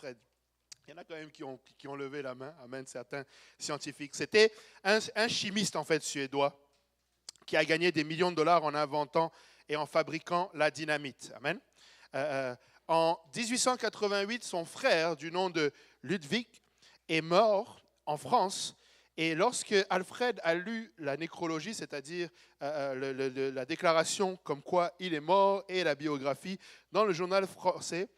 Alfred? Il y en a quand même qui ont levé la main, amen, certains scientifiques. C'était un chimiste en fait suédois qui a gagné des millions de dollars en inventant et en fabriquant la dynamite. Amen. En 1888, son frère, du nom de Ludwig, est mort en France. Et lorsque Alfred a lu la nécrologie, c'est-à-dire la déclaration comme quoi il est mort et la biographie dans le journal français,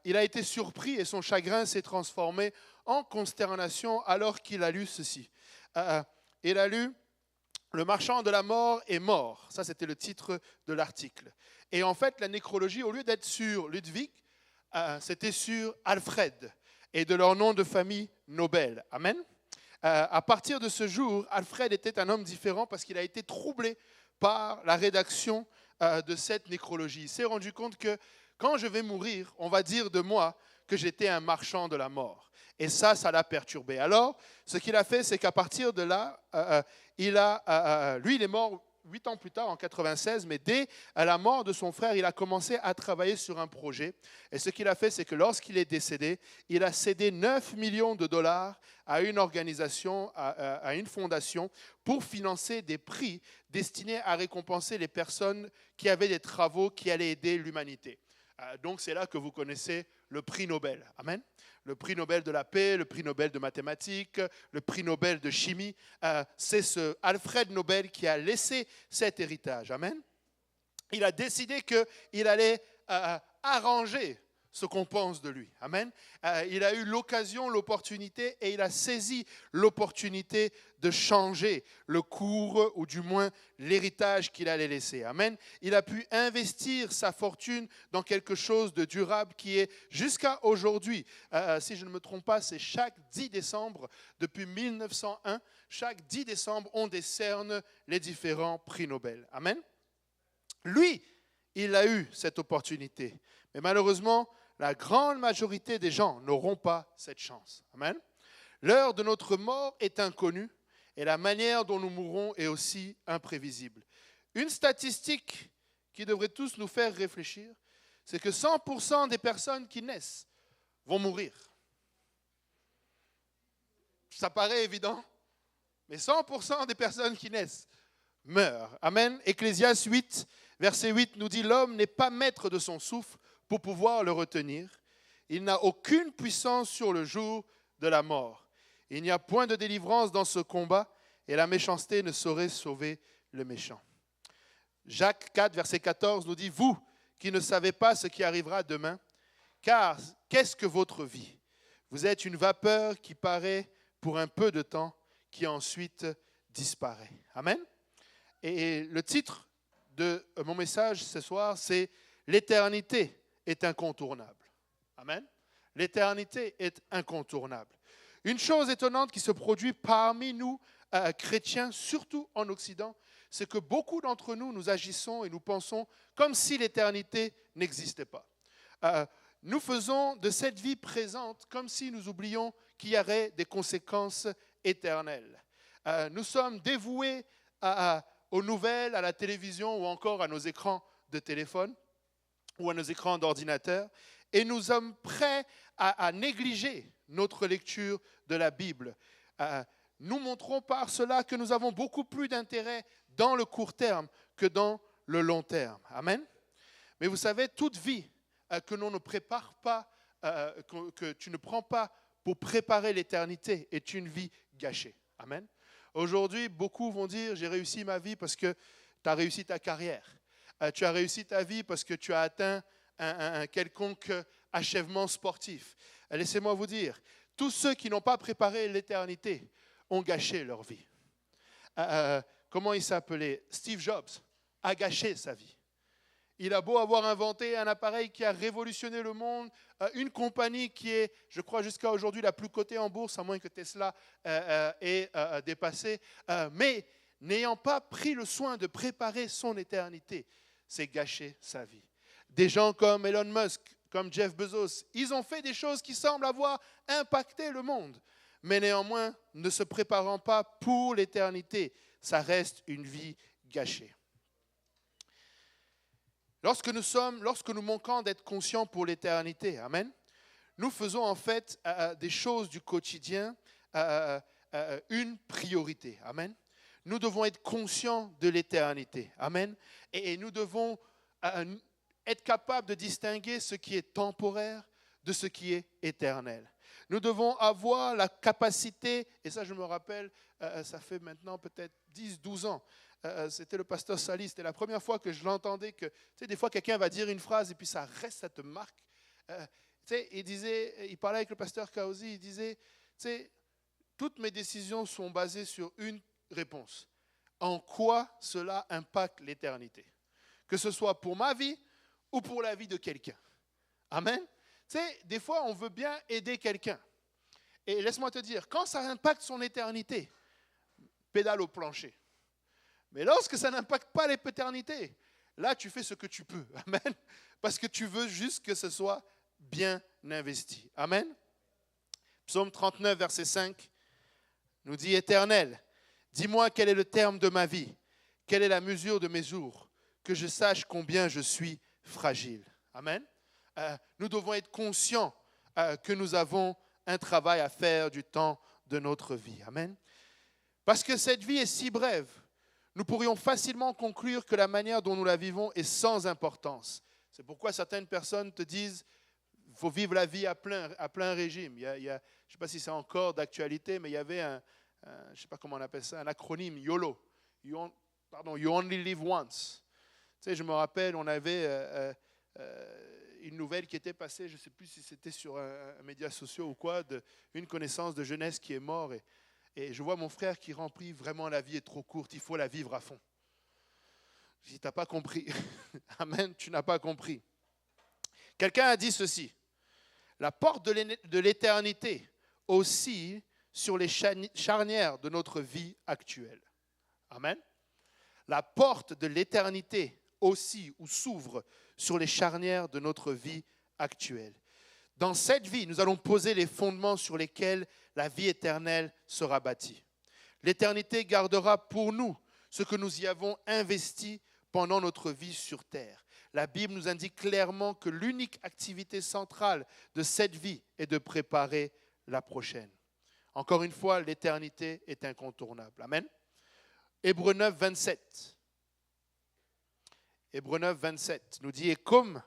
il a été surpris et son chagrin s'est transformé en consternation alors qu'il a lu ceci. Il a lu « Le marchand de la mort est mort ». Ça, c'était le titre de l'article. Et en fait, la nécrologie, au lieu d'être sur Ludwig, c'était sur Alfred et de leur nom de famille Nobel. Amen. À partir de ce jour, Alfred était un homme différent parce qu'il a été troublé par la rédaction de cette nécrologie. Il s'est rendu compte que quand je vais mourir, on va dire de moi que j'étais un marchand de la mort. Et ça l'a perturbé. Alors, ce qu'il a fait, c'est qu'à partir de là, lui, il est mort 8 ans plus tard, en 96, mais dès la mort de son frère, il a commencé à travailler sur un projet. Et ce qu'il a fait, c'est que lorsqu'il est décédé, il a cédé 9 millions de dollars à une organisation, à une fondation, pour financer des prix destinés à récompenser les personnes qui avaient des travaux qui allaient aider l'humanité. Donc c'est là que vous connaissez le prix Nobel. Amen. Le prix Nobel de la paix, le prix Nobel de mathématiques, le prix Nobel de chimie. C'est ce Alfred Nobel qui a laissé cet héritage. Amen. Il a décidé qu'il allait arranger ce qu'on pense de lui. Amen. Il a eu l'occasion, l'opportunité, et il a saisi l'opportunité de changer le cours, ou du moins l'héritage qu'il allait laisser. Amen. Il a pu investir sa fortune dans quelque chose de durable qui est jusqu'à aujourd'hui. Si je ne me trompe pas, c'est chaque 10 décembre, depuis 1901, chaque 10 décembre, on décerne les différents prix Nobel. Amen. Lui, il a eu cette opportunité. Mais malheureusement, la grande majorité des gens n'auront pas cette chance. Amen. L'heure de notre mort est inconnue et la manière dont nous mourrons est aussi imprévisible. Une statistique qui devrait tous nous faire réfléchir, c'est que 100% des personnes qui naissent vont mourir. Ça paraît évident, mais 100% des personnes qui naissent meurent. Amen. Ecclésiaste 8, verset 8 nous dit « L'homme n'est pas maître de son souffle pour pouvoir le retenir. Il n'a aucune puissance sur le jour de la mort. Il n'y a point de délivrance dans ce combat et la méchanceté ne saurait sauver le méchant. » Jacques 4, verset 14 nous dit « Vous qui ne savez pas ce qui arrivera demain, car qu'est-ce que votre vie? Vous êtes une vapeur qui paraît pour un peu de temps, qui ensuite disparaît. » Amen. Et le titre de mon message ce soir, c'est « L'éternité est incontournable. » Amen. L'éternité est incontournable. Une chose étonnante qui se produit parmi nous, chrétiens, surtout en Occident, c'est que beaucoup d'entre nous, nous agissons et nous pensons comme si l'éternité n'existait pas. Nous faisons de cette vie présente comme si nous oublions qu'il y aurait des conséquences éternelles. Nous sommes dévoués aux nouvelles, à la télévision ou encore à nos écrans de téléphone ou à nos écrans d'ordinateur, et nous sommes prêts à négliger notre lecture de la Bible. Nous montrons par cela que nous avons beaucoup plus d'intérêt dans le court terme que dans le long terme. Amen. Mais vous savez, toute vie que l'on ne prépare pas, que tu ne prends pas pour préparer l'éternité est une vie gâchée. Amen. Aujourd'hui, beaucoup vont dire « J'ai réussi ma vie parce que tu as réussi ta carrière. Tu as réussi ta vie parce que tu as atteint un quelconque achèvement sportif. » Laissez-moi vous dire, tous ceux qui n'ont pas préparé l'éternité ont gâché leur vie. Comment il s'appelait? Steve Jobs a gâché sa vie. Il a beau avoir inventé un appareil qui a révolutionné le monde, une compagnie qui est, je crois, jusqu'à aujourd'hui la plus cotée en bourse, à moins que Tesla ait dépassé, mais n'ayant pas pris le soin de préparer son éternité, c'est gâcher sa vie. Des gens comme Elon Musk, comme Jeff Bezos, ils ont fait des choses qui semblent avoir impacté le monde, mais néanmoins, ne se préparant pas pour l'éternité, ça reste une vie gâchée. Lorsque nous manquons d'être conscients pour l'éternité, amen, nous faisons en fait des choses du quotidien une priorité. Amen. Nous devons être conscients de l'éternité. Amen. Et nous devons être capables de distinguer ce qui est temporaire de ce qui est éternel. Nous devons avoir la capacité, et ça je me rappelle, ça fait maintenant peut-être 10-12 ans, c'était le pasteur Sali, c'était la première fois que je l'entendais, que tu sais, des fois quelqu'un va dire une phrase et puis ça reste, ça te marque. Tu sais, il parlait avec le pasteur Kaozi, il disait, tu sais, toutes mes décisions sont basées sur une réponse. En quoi cela impacte l'éternité? Que ce soit pour ma vie ou pour la vie de quelqu'un. Amen. Tu sais, des fois, on veut bien aider quelqu'un. Et laisse-moi te dire, quand ça impacte son éternité, pédale au plancher. Mais lorsque ça n'impacte pas l'éternité, là, tu fais ce que tu peux. Amen. Parce que tu veux juste que ce soit bien investi. Amen. Psaume 39, verset 5, nous dit « Éternel, dis-moi quel est le terme de ma vie, quelle est la mesure de mes jours, que je sache combien je suis fragile. » Amen. Nous devons être conscients que nous avons un travail à faire du temps de notre vie. Amen. Parce que cette vie est si brève, nous pourrions facilement conclure que la manière dont nous la vivons est sans importance. C'est pourquoi certaines personnes te disent qu'il faut vivre la vie à plein régime. Je ne sais pas si c'est encore d'actualité, mais il y avait je ne sais pas comment on appelle ça, un acronyme, YOLO. You only live once. Tu sais, je me rappelle, on avait une nouvelle qui était passée, je ne sais plus si c'était sur un média social ou quoi, une connaissance de jeunesse qui est mort. Et je vois mon frère qui remplit vraiment la vie est trop courte, il faut la vivre à fond. Je dis, tu n'as pas compris. Amen, tu n'as pas compris. Quelqu'un a dit ceci, la porte de l'éternité oscille sur les charnières de notre vie actuelle. Amen. La porte de l'éternité oscille ou s'ouvre sur les charnières de notre vie actuelle. Dans cette vie, nous allons poser les fondements sur lesquels la vie éternelle sera bâtie. L'éternité gardera pour nous ce que nous y avons investi pendant notre vie sur terre. La Bible nous indique clairement que l'unique activité centrale de cette vie est de préparer la prochaine. Encore une fois, l'éternité est incontournable. Amen. Hébreux 9, 27. Hébreux 9, 27 nous dit « Et comme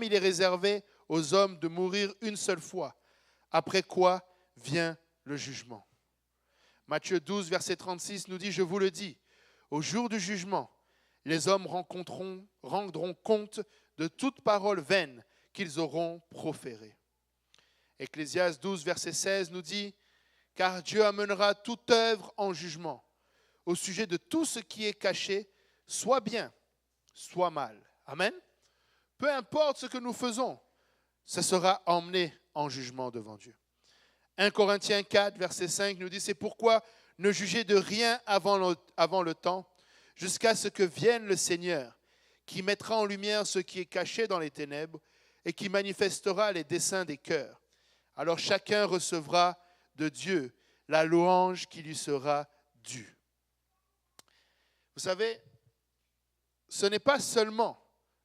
il est réservé aux hommes de mourir une seule fois, après quoi vient le jugement. » Matthieu 12, verset 36 nous dit « Je vous le dis, au jour du jugement, les hommes rendront compte de toute parole vaine qu'ils auront proférée. » Ecclésiaste 12, verset 16 nous dit « Car Dieu amènera toute œuvre en jugement, au sujet de tout ce qui est caché, soit bien, soit mal. » Amen. Peu importe ce que nous faisons, ça sera emmené en jugement devant Dieu. 1 Corinthiens 4, verset 5 nous dit « C'est pourquoi ne jugez de rien avant le temps, jusqu'à ce que vienne le Seigneur, qui mettra en lumière ce qui est caché dans les ténèbres et qui manifestera les desseins des cœurs. Alors chacun recevra de Dieu la louange qui lui sera due. » Vous savez, ce n'est pas seulement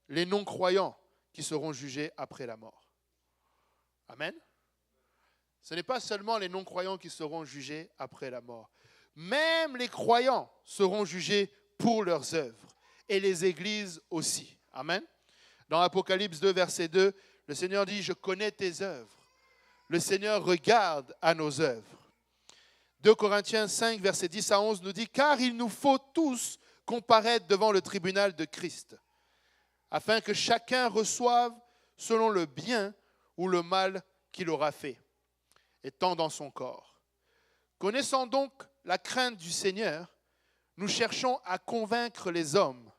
les non-croyants qui seront jugés après la mort. Amen. Ce n'est pas seulement les non-croyants qui seront jugés après la mort. Même les croyants seront jugés pour leurs œuvres. Et les églises aussi. Amen. Dans Apocalypse 2, verset 2, le Seigneur dit « Je connais tes œuvres. » Le Seigneur regarde à nos œuvres. 2 Corinthiens 5, verset 10 à 11 nous dit « Car il nous faut tous comparaître devant le tribunal de Christ, afin que chacun reçoive selon le bien ou le mal qu'il aura fait, étant dans son corps. Connaissant donc la crainte du Seigneur, nous cherchons à convaincre les hommes.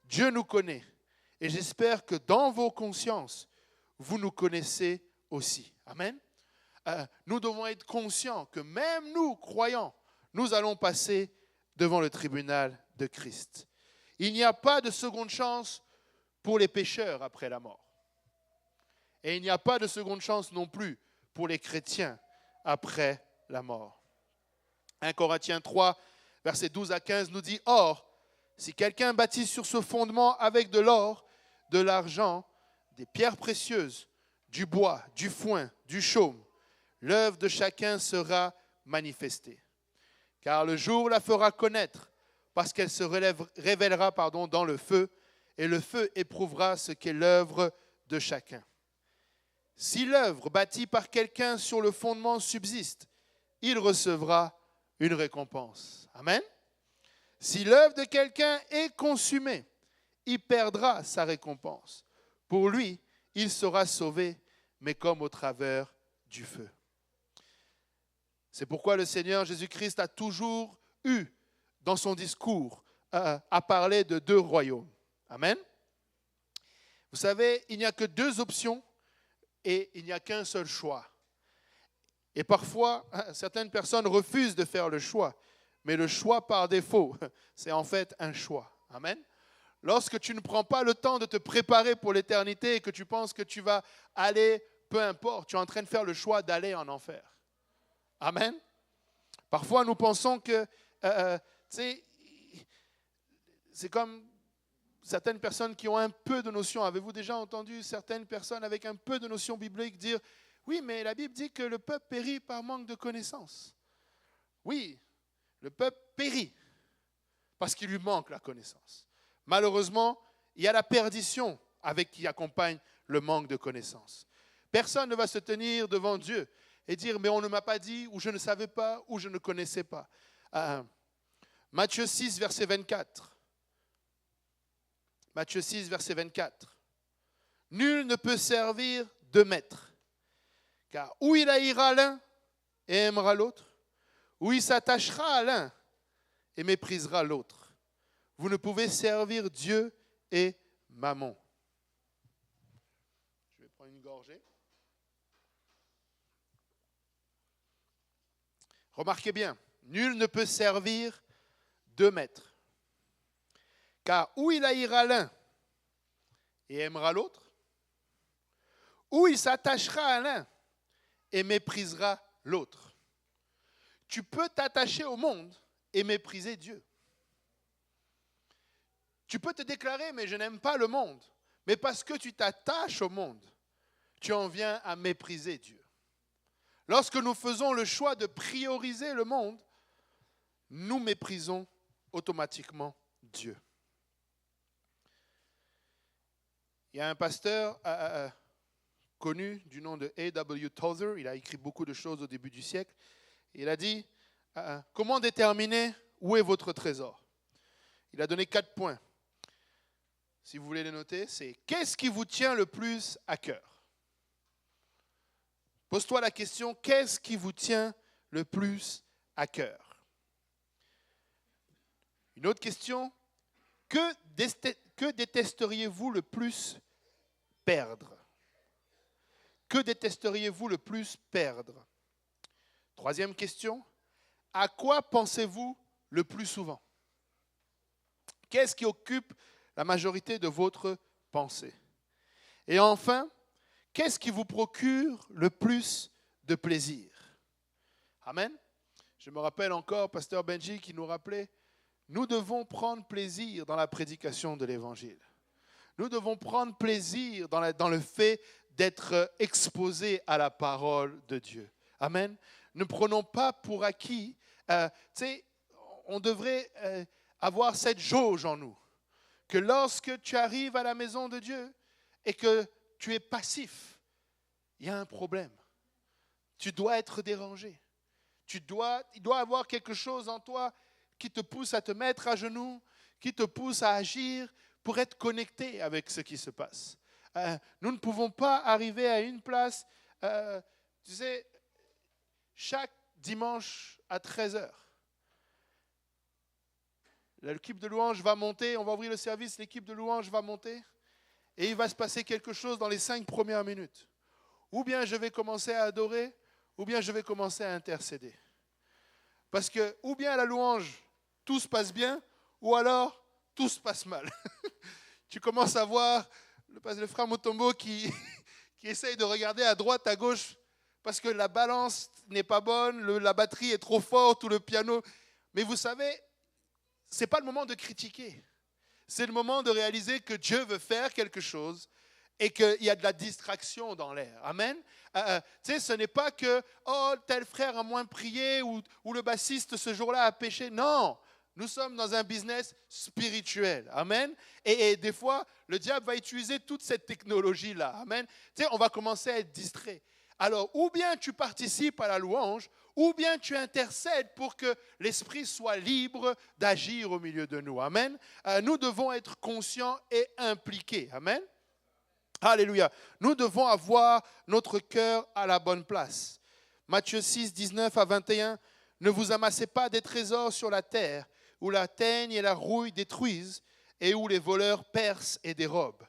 Dieu nous connaît, et j'espère que dans vos consciences, vous nous connaissez aussi. » Amen. Nous devons être conscients que même nous, croyants, nous allons passer devant le tribunal de Christ. Il n'y a pas de seconde chance pour les pécheurs après la mort. Et il n'y a pas de seconde chance non plus pour les chrétiens après la mort. 1 Corinthiens 3, versets 12 à 15 nous dit « Or, si quelqu'un bâtit sur ce fondement avec de l'or, de l'argent, des pierres précieuses, du bois, du foin, du chaume. L'œuvre de chacun sera manifestée. Car le jour la fera connaître, parce qu'elle se révélera dans le feu, et le feu éprouvera ce qu'est l'œuvre de chacun. Si l'œuvre bâtie par quelqu'un sur le fondement subsiste, il recevra une récompense. Amen. Si l'œuvre de quelqu'un est consumée, il perdra sa récompense. Pour lui, il sera sauvé, mais comme au travers du feu. C'est pourquoi le Seigneur Jésus-Christ a toujours eu, dans son discours, à parler de 2 royaumes. Amen. Vous savez, il n'y a que 2 options et il n'y a qu'un seul choix. Et parfois, certaines personnes refusent de faire le choix, mais le choix par défaut, c'est en fait un choix. Amen. Lorsque tu ne prends pas le temps de te préparer pour l'éternité et que tu penses que tu vas aller, peu importe, tu es en train de faire le choix d'aller en enfer. Amen. Parfois, nous pensons que, c'est comme certaines personnes qui ont un peu de notion. Avez-vous déjà entendu certaines personnes avec un peu de notion biblique dire « Oui, mais la Bible dit que le peuple périt par manque de connaissance. » Oui, le peuple périt parce qu'il lui manque la connaissance. Malheureusement, il y a la perdition qui accompagne le manque de connaissance. Personne ne va se tenir devant Dieu et dire « Mais on ne m'a pas dit, ou je ne savais pas, ou je ne connaissais pas. » Matthieu 6, verset 24. Matthieu 6, verset 24. « Nul ne peut servir 2 maîtres, car ou il haïra l'un et aimera l'autre, ou il s'attachera à l'un et méprisera l'autre. Vous ne pouvez servir Dieu et Mammon. » Je vais prendre une gorgée. Remarquez bien, nul ne peut servir 2 maîtres. Car ou il haïra l'un et aimera l'autre, ou il s'attachera à l'un et méprisera l'autre. Tu peux t'attacher au monde et mépriser Dieu. Tu peux te déclarer, mais je n'aime pas le monde. Mais parce que tu t'attaches au monde, tu en viens à mépriser Dieu. Lorsque nous faisons le choix de prioriser le monde, nous méprisons automatiquement Dieu. Il y a un pasteur connu du nom de A.W. Tozer, il a écrit beaucoup de choses au début du siècle. Il a dit, comment déterminer où est votre trésor? Il a donné 4 points. Si vous voulez les noter, c'est qu'est-ce qui vous tient le plus à cœur? Pose-toi la question, qu'est-ce qui vous tient le plus à cœur? Une autre question, que détesteriez-vous le plus perdre? Que détesteriez-vous le plus perdre? 3e question, à quoi pensez-vous le plus souvent? Qu'est-ce qui occupe la majorité de votre pensée? Et enfin, qu'est-ce qui vous procure le plus de plaisir? Amen. Je me rappelle encore, pasteur Benji qui nous rappelait, nous devons prendre plaisir dans la prédication de l'Évangile. Nous devons prendre plaisir dans le fait d'être exposés à la parole de Dieu. Amen. Ne prenons pas pour acquis, on devrait avoir cette jauge en nous, que lorsque tu arrives à la maison de Dieu et que tu es passif, il y a un problème. Tu dois être dérangé. Il doit y avoir quelque chose en toi qui te pousse à te mettre à genoux, qui te pousse à agir pour être connecté avec ce qui se passe. Nous ne pouvons pas arriver à une place, tu sais, chaque dimanche à 13h. L'équipe de louange va monter, on va ouvrir le service, l'équipe de louange va monter et il va se passer quelque chose dans les 5 premières minutes. Ou bien je vais commencer à adorer, ou bien je vais commencer à intercéder. Parce que, ou bien à la louange, tout se passe bien, ou alors tout se passe mal. Tu commences à voir le frère Motombo qui essaye de regarder à droite, à gauche, parce que la balance n'est pas bonne, la batterie est trop forte, ou le piano. Mais vous savez, ce n'est pas le moment de critiquer. C'est le moment de réaliser que Dieu veut faire quelque chose et qu'il y a de la distraction dans l'air. Amen. Tu sais, ce n'est pas que tel frère a moins prié ou le bassiste ce jour-là a péché. Non, nous sommes dans un business spirituel. Amen. Et des fois, le diable va utiliser toute cette technologie-là. Amen. Tu sais, on va commencer à être distrait. Alors, ou bien tu participes à la louange, ou bien tu intercèdes pour que l'Esprit soit libre d'agir au milieu de nous. Amen. Nous devons être conscients et impliqués. Amen. Alléluia. Nous devons avoir notre cœur à la bonne place. Matthieu 6, 19 à 21. Ne vous amassez pas des trésors sur la terre, où la teigne et la rouille détruisent, et où les voleurs percent et dérobent.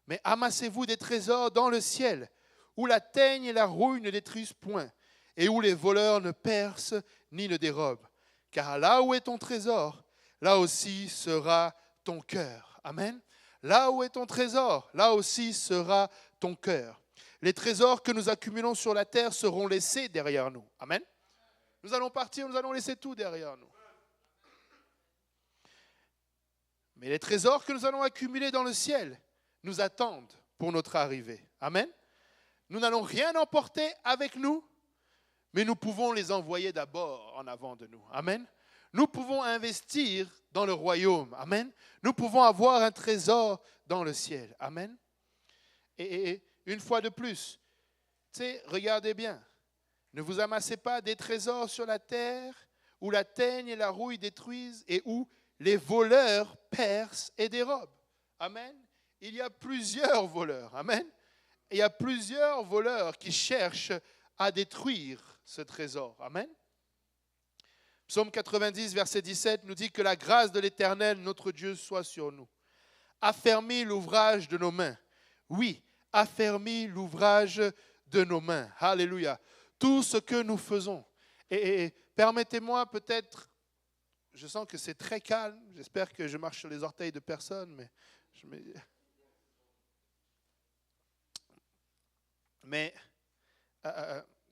Mais amassez-vous des trésors dans le ciel, où la teigne et la rouille ne détruisent point, et où les voleurs ne percent ni ne dérobent. Car là où est ton trésor, là aussi sera ton cœur. Amen. Là où est ton trésor, là aussi sera ton cœur. Les trésors que nous accumulons sur la terre seront laissés derrière nous. Amen. Nous allons partir, nous allons laisser tout derrière nous. Mais les trésors que nous allons accumuler dans le ciel nous attendent pour notre arrivée. Amen. Nous n'allons rien emporter avec nous, mais nous pouvons les envoyer d'abord en avant de nous. Amen. Nous pouvons investir dans le royaume. Amen. Nous pouvons avoir un trésor dans le ciel. Amen. Et une fois de plus, tu sais, regardez bien. Ne vous amassez pas des trésors sur la terre où la teigne et la rouille détruisent et où les voleurs percent et dérobent. Amen. Il y a plusieurs voleurs. Amen. Il y a plusieurs voleurs qui cherchent à détruire ce trésor. Amen. Psaume 90, verset 17 nous dit que la grâce de l'Éternel, notre Dieu, soit sur nous. Affermis l'ouvrage de nos mains. Oui, affermis l'ouvrage de nos mains. Alléluia. Tout ce que nous faisons. Et permettez-moi peut-être, je sens que c'est très calme. J'espère que je marche sur les orteils de personne, mais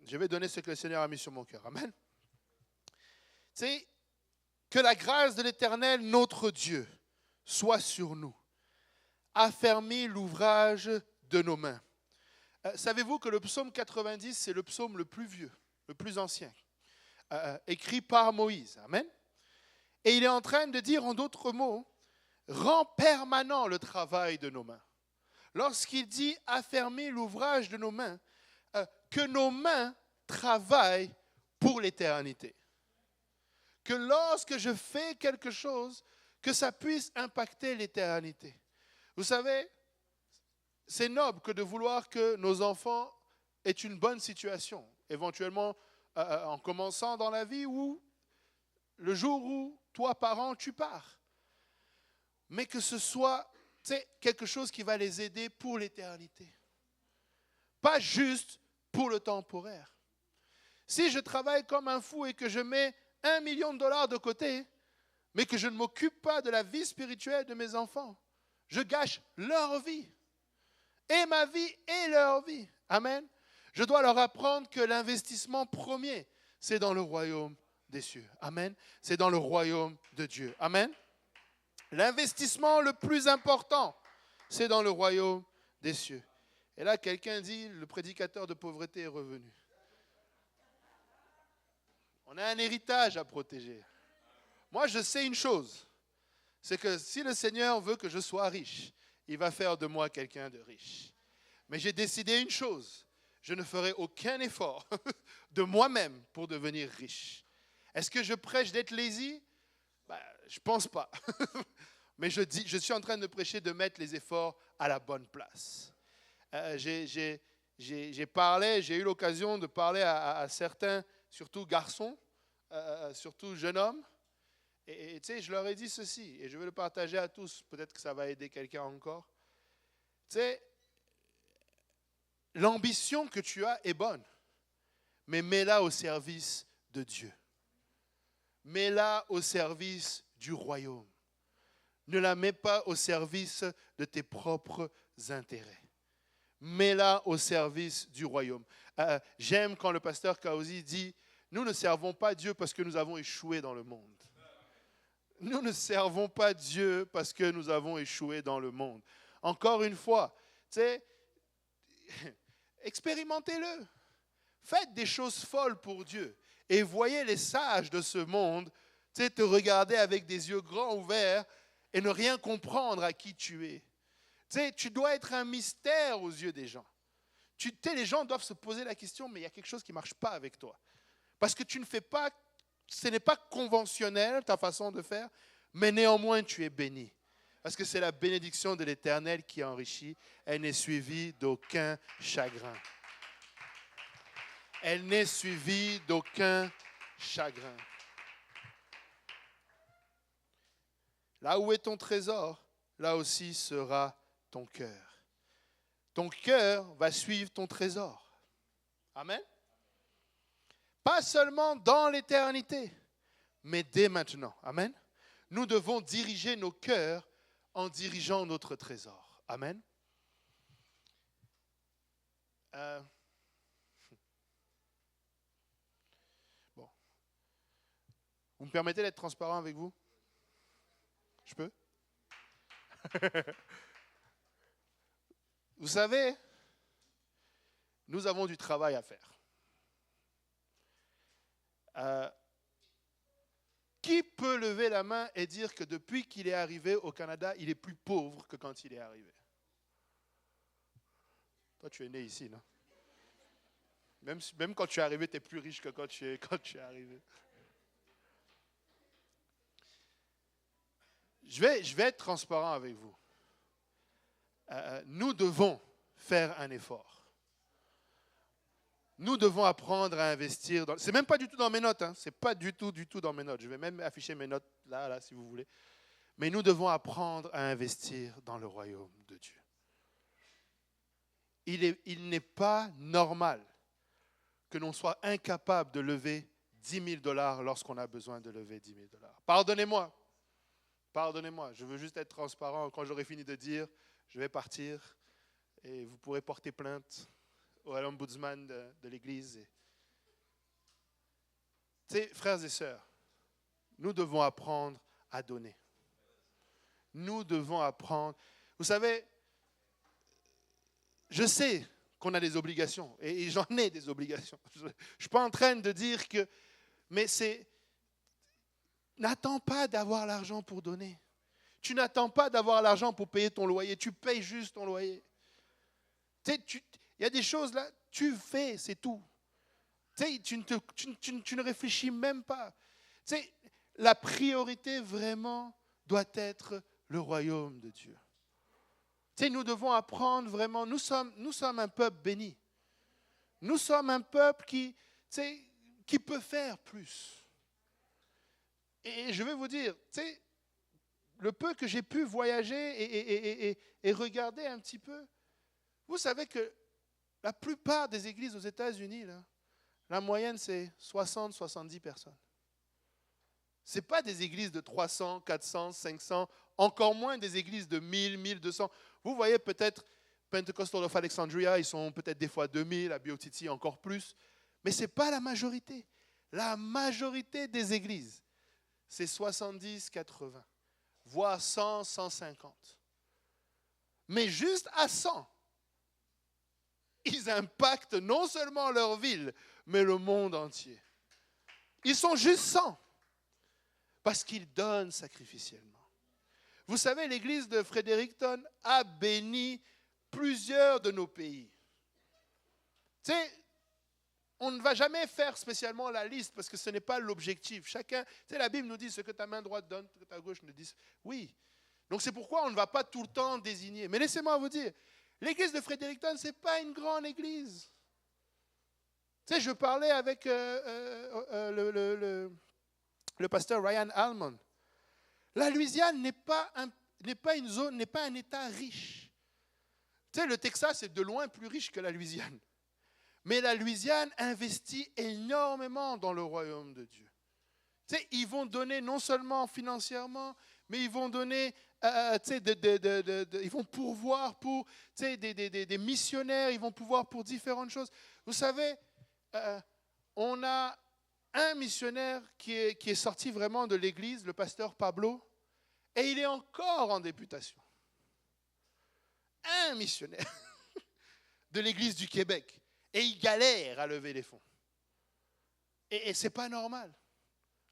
je vais donner ce que le Seigneur a mis sur mon cœur. Amen. C'est que la grâce de l'Éternel, notre Dieu, soit sur nous. Affermis l'ouvrage de nos mains. Savez-vous que le psaume 90, c'est le psaume le plus vieux, le plus ancien, écrit par Moïse. Amen. Et il est en train de dire en d'autres mots, rends permanent le travail de nos mains. Lorsqu'il dit affermis l'ouvrage de nos mains, que nos mains travaillent pour l'éternité. Que lorsque je fais quelque chose, que ça puisse impacter l'éternité. Vous savez, c'est noble que de vouloir que nos enfants aient une bonne situation, éventuellement en commençant dans la vie ou le jour où toi, parent, tu pars. Mais que ce soit quelque chose qui va les aider pour l'éternité. Pas juste pour le temporaire. Si je travaille comme un fou et que je mets $1 million de côté, mais que je ne m'occupe pas de la vie spirituelle de mes enfants, je gâche leur vie. Et ma vie et leur vie. Amen. Je dois leur apprendre que l'investissement premier, c'est dans le royaume des cieux. Amen. C'est dans le royaume de Dieu. Amen. L'investissement le plus important, c'est dans le royaume des cieux. Et là, quelqu'un dit, le prédicateur de pauvreté est revenu. On a un héritage à protéger. Moi, je sais une chose, c'est que si le Seigneur veut que je sois riche, il va faire de moi quelqu'un de riche. Mais j'ai décidé une chose, je ne ferai aucun effort de moi-même pour devenir riche. Est-ce que je prêche d'être lazy? Je ne pense pas. Mais je suis en train de prêcher de mettre les efforts à la bonne place. J'ai eu l'occasion de parler à certains, surtout garçons, surtout jeunes hommes. Et tu sais, je leur ai dit ceci, et je vais le partager à tous. Peut-être que ça va aider quelqu'un encore. Tu sais, l'ambition que tu as est bonne, mais mets-la au service de Dieu. Mets-la au service du royaume. Ne la mets pas au service de tes propres intérêts. Mets-la au service du royaume. J'aime quand le pasteur Kaozi dit « Nous ne servons pas Dieu parce que nous avons échoué dans le monde. » Nous ne servons pas Dieu parce que nous avons échoué dans le monde. Encore une fois, tu sais, expérimentez-le. Faites des choses folles pour Dieu. Et voyez les sages de ce monde, te regarder avec des yeux grands ouverts et ne rien comprendre à qui tu es. Tu dois être un mystère aux yeux des gens. Les gens doivent se poser la question, mais il y a quelque chose qui ne marche pas avec toi. Parce que tu ne fais pas, ce n'est pas conventionnel ta façon de faire, mais néanmoins tu es béni. Parce que c'est la bénédiction de l'Éternel qui enrichit. Elle n'est suivie d'aucun chagrin. Elle n'est suivie d'aucun chagrin. Là où est ton trésor, là aussi sera ton cœur. Ton cœur va suivre ton trésor. Amen. Pas seulement dans l'éternité, mais dès maintenant. Amen. Nous devons diriger nos cœurs en dirigeant notre trésor. Amen. Bon. Vous me permettez d'être transparent avec vous? Je peux? Vous savez, nous avons du travail à faire. Qui peut lever la main et dire que depuis qu'il est arrivé au Canada, il est plus pauvre que quand il est arrivé? Toi, tu es né ici, non? Même quand tu es arrivé, tu es plus riche que quand tu es arrivé. Je vais être transparent avec vous. Nous devons faire un effort. Nous devons apprendre à investir. C'est même pas du tout dans mes notes. C'est pas du tout dans mes notes. Je vais même afficher mes notes là, si vous voulez. Mais nous devons apprendre à investir dans le royaume de Dieu. Il n'est pas normal que l'on soit incapable de lever 10 000 $ lorsqu'on a besoin de lever 10 000 $. Pardonnez-moi. Je veux juste être transparent. Quand j'aurai fini de dire, je vais partir et vous pourrez porter plainte à l'ombudsman de l'Église. Frères et sœurs, nous devons apprendre à donner. Nous devons apprendre. Vous savez, je sais qu'on a des obligations et j'en ai des obligations. Je ne suis pas en train de dire que... Mais n'attends pas d'avoir l'argent pour donner. Tu n'attends pas d'avoir l'argent pour payer ton loyer. Tu payes juste ton loyer. Il y a des choses là, tu fais, c'est tout. Tu ne réfléchis même pas. La priorité vraiment doit être le royaume de Dieu. Nous devons apprendre vraiment, nous sommes un peuple béni. Nous sommes un peuple qui peut faire plus. Et je vais vous dire, le peu que j'ai pu voyager et regarder un petit peu, vous savez que la plupart des églises aux États-Unis, là, la moyenne, c'est 60-70 personnes. Ce n'est pas des églises de 300, 400, 500, encore moins des églises de 1000, 1200. Vous voyez peut-être Pentecostal of Alexandria, ils sont peut-être des fois 2000, à BOTT encore plus. Mais ce n'est pas la majorité. La majorité des églises, c'est 70, 80, voire 100, 150. Mais juste à 100, ils impactent non seulement leur ville, mais le monde entier. Ils sont juste 100 parce qu'ils donnent sacrificiellement. Vous savez, l'église de Fredericton a béni plusieurs de nos pays. Tu sais, on ne va jamais faire spécialement la liste parce que ce n'est pas l'objectif. Chacun, tu sais, la Bible nous dit ce que ta main droite donne, ce que ta gauche ne dit. Oui. Donc c'est pourquoi on ne va pas tout le temps désigner. Mais laissez-moi vous dire, l'église de Fredericton, ce n'est pas une grande église. Tu sais, je parlais avec le pasteur Ryan Almond. La Louisiane n'est pas une zone, n'est pas un État riche. Tu sais, le Texas est de loin plus riche que la Louisiane. Mais la Louisiane investit énormément dans le royaume de Dieu. Tu sais, ils vont donner non seulement financièrement, mais ils vont donner, ils vont pourvoir pour des missionnaires, ils vont pourvoir pour différentes choses. Vous savez, on a un missionnaire qui est sorti vraiment de l'église, le pasteur Pablo, et il est encore en députation. Un missionnaire. de l'Église du Québec. Et ils galèrent à lever les fonds. Et ce n'est pas normal.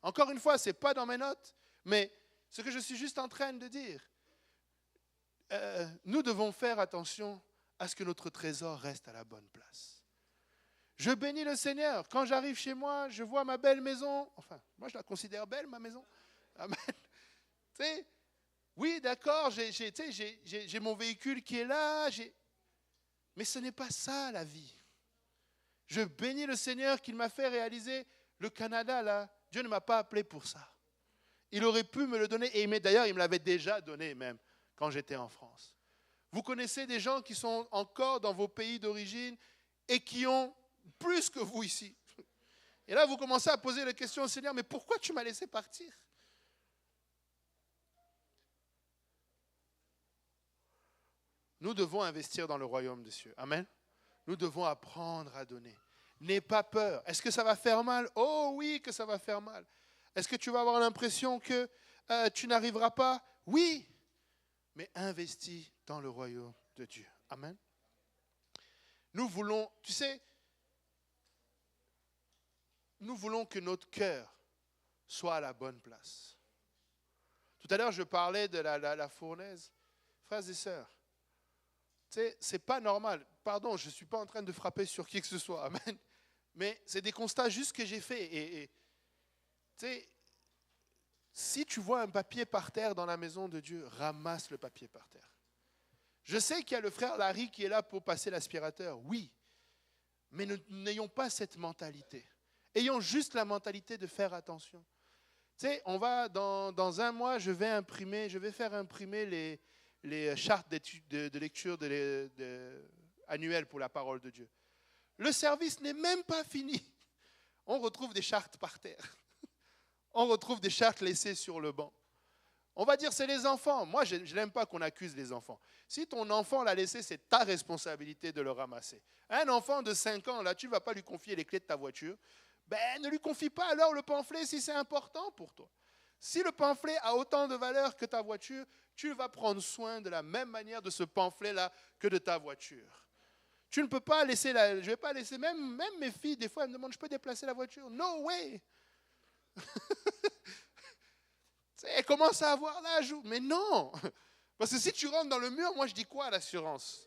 Encore une fois, ce n'est pas dans mes notes, mais ce que je suis juste en train de dire, nous devons faire attention à ce que notre trésor reste à la bonne place. Je bénis le Seigneur. Quand j'arrive chez moi, je vois ma belle maison. Enfin, moi, je la considère belle, ma maison. Amen. Tu sais, oui, d'accord, j'ai mon véhicule qui est là. Mais ce n'est pas ça, la vie. Je bénis le Seigneur qu'il m'a fait réaliser le Canada, là. Dieu ne m'a pas appelé pour ça. Il aurait pu me le donner. Et d'ailleurs, il me l'avait déjà donné, même, quand j'étais en France. Vous connaissez des gens qui sont encore dans vos pays d'origine et qui ont plus que vous ici. Et là, vous commencez à poser la question au Seigneur, mais pourquoi tu m'as laissé partir? Nous devons investir dans le royaume des cieux. Amen. Nous devons apprendre à donner. N'aie pas peur. Est-ce que ça va faire mal? Oh oui, que ça va faire mal. Est-ce que tu vas avoir l'impression que tu n'arriveras pas? Oui, mais investis dans le royaume de Dieu. Amen. Nous voulons, tu sais, nous voulons que notre cœur soit à la bonne place. Tout à l'heure, je parlais de la fournaise. Frères et sœurs, tu sais, c'est pas normal. Pardon, je ne suis pas en train de frapper sur qui que ce soit. Amen. Mais c'est des constats juste que j'ai faits. Et tu sais, si tu vois un papier par terre dans la maison de Dieu, ramasse le papier par terre. Je sais qu'il y a le frère Larry qui est là pour passer l'aspirateur. Oui, mais n'ayons pas cette mentalité. Ayons juste la mentalité de faire attention. Tu sais, on va dans un mois, je vais faire imprimer les chartes de lecture annuelles pour la parole de Dieu. Le service n'est même pas fini. On retrouve des chartes par terre. On retrouve des chartes laissées sur le banc. On va dire c'est les enfants. Moi, je n'aime pas qu'on accuse les enfants. Si ton enfant l'a laissé, c'est ta responsabilité de le ramasser. Un enfant de 5 ans, là, tu ne vas pas lui confier les clés de ta voiture. Ben, ne lui confie pas alors le pamphlet si c'est important pour toi. Si le pamphlet a autant de valeur que ta voiture, tu vas prendre soin de la même manière de ce pamphlet-là que de ta voiture. Tu ne peux pas laisser, je ne vais pas laisser, même mes filles, des fois, elles me demandent, je peux déplacer la voiture? No way! Elle commence à avoir l'âge, mais non! Parce que si tu rentres dans le mur, moi je dis quoi à l'assurance?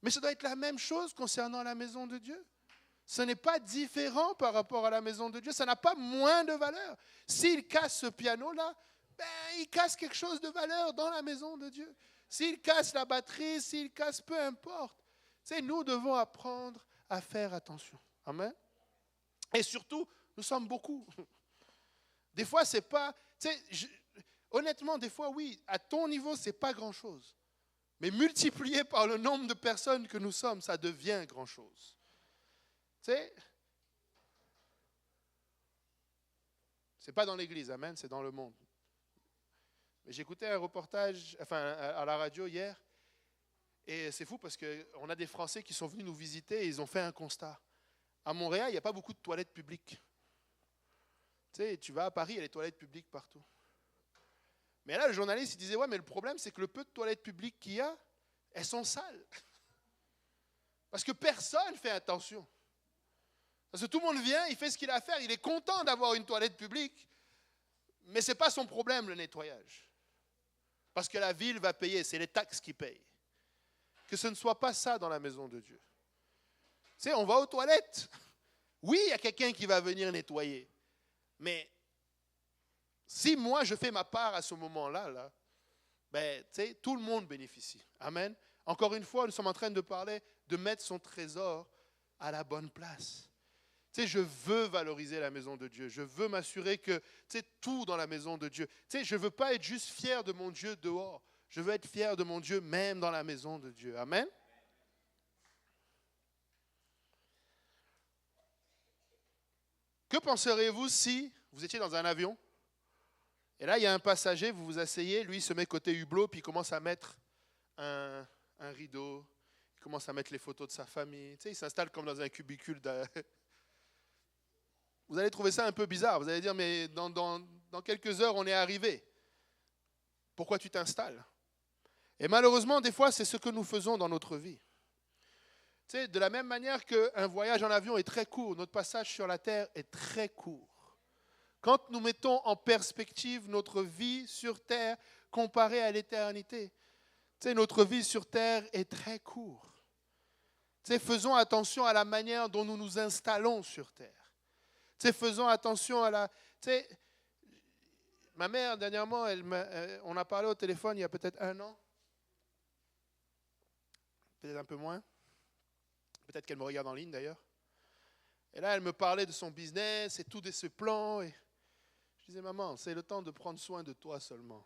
Mais ça doit être la même chose concernant la maison de Dieu. Ce n'est pas différent par rapport à la maison de Dieu. Ça n'a pas moins de valeur. S'il casse ce piano-là, ben, il casse quelque chose de valeur dans la maison de Dieu. S'il casse la batterie, s'il casse, peu importe. Tu sais, nous devons apprendre à faire attention. Amen. Et surtout, nous sommes beaucoup. Des fois, c'est pas... Tu sais, honnêtement, des fois, oui, à ton niveau, ce n'est pas grand-chose. Mais multiplié par le nombre de personnes que nous sommes, ça devient grand-chose. Tu sais, c'est pas dans l'église, amen, c'est dans le monde. Mais j'écoutais un reportage, à la radio hier, et c'est fou parce qu'on a des Français qui sont venus nous visiter et ils ont fait un constat. À Montréal, il n'y a pas beaucoup de toilettes publiques. Tu sais, tu vas à Paris, il y a les toilettes publiques partout. Mais là, le journaliste, il disait, ouais, mais le problème, c'est que le peu de toilettes publiques qu'il y a, elles sont sales. Parce que personne ne fait attention. Parce que tout le monde vient, il fait ce qu'il a à faire, il est content d'avoir une toilette publique, mais ce n'est pas son problème, le nettoyage. Parce que la ville va payer, c'est les taxes qui payent. Que ce ne soit pas ça dans la maison de Dieu. Tu sais, on va aux toilettes. Oui, il y a quelqu'un qui va venir nettoyer. Mais si moi, je fais ma part à ce moment-là, ben, tu sais, tout le monde bénéficie. Amen. Encore une fois, nous sommes en train de parler de mettre son trésor à la bonne place. Tu sais, je veux valoriser la maison de Dieu. Je veux m'assurer que, tu sais, tout dans la maison de Dieu. Tu sais, je ne veux pas être juste fier de mon Dieu dehors. Je veux être fier de mon Dieu même dans la maison de Dieu. Amen. Que penseriez-vous si vous étiez dans un avion et là, il y a un passager, vous vous asseyez, lui, il se met côté hublot, puis il commence à mettre un rideau, il commence à mettre les photos de sa famille. Tu sais, il s'installe comme dans un cubicule. Vous allez trouver ça un peu bizarre. Vous allez dire, mais dans quelques heures, on est arrivé. Pourquoi tu t'installes? Et malheureusement, des fois, c'est ce que nous faisons dans notre vie. Tu sais, de la même manière qu'un voyage en avion est très court, notre passage sur la terre est très court. Quand nous mettons en perspective notre vie sur terre comparée à l'éternité, tu sais, notre vie sur terre est très courte. Tu sais, faisons attention à la manière dont nous nous installons sur terre. Tu sais, faisons attention à la... Tu sais, ma mère, dernièrement, on a parlé au téléphone il y a peut-être 1 an. Peut-être un peu moins. Peut-être qu'elle me regarde en ligne d'ailleurs. Et là, elle me parlait de son business et tout de ses plans. Et je disais, maman, c'est le temps de prendre soin de toi seulement.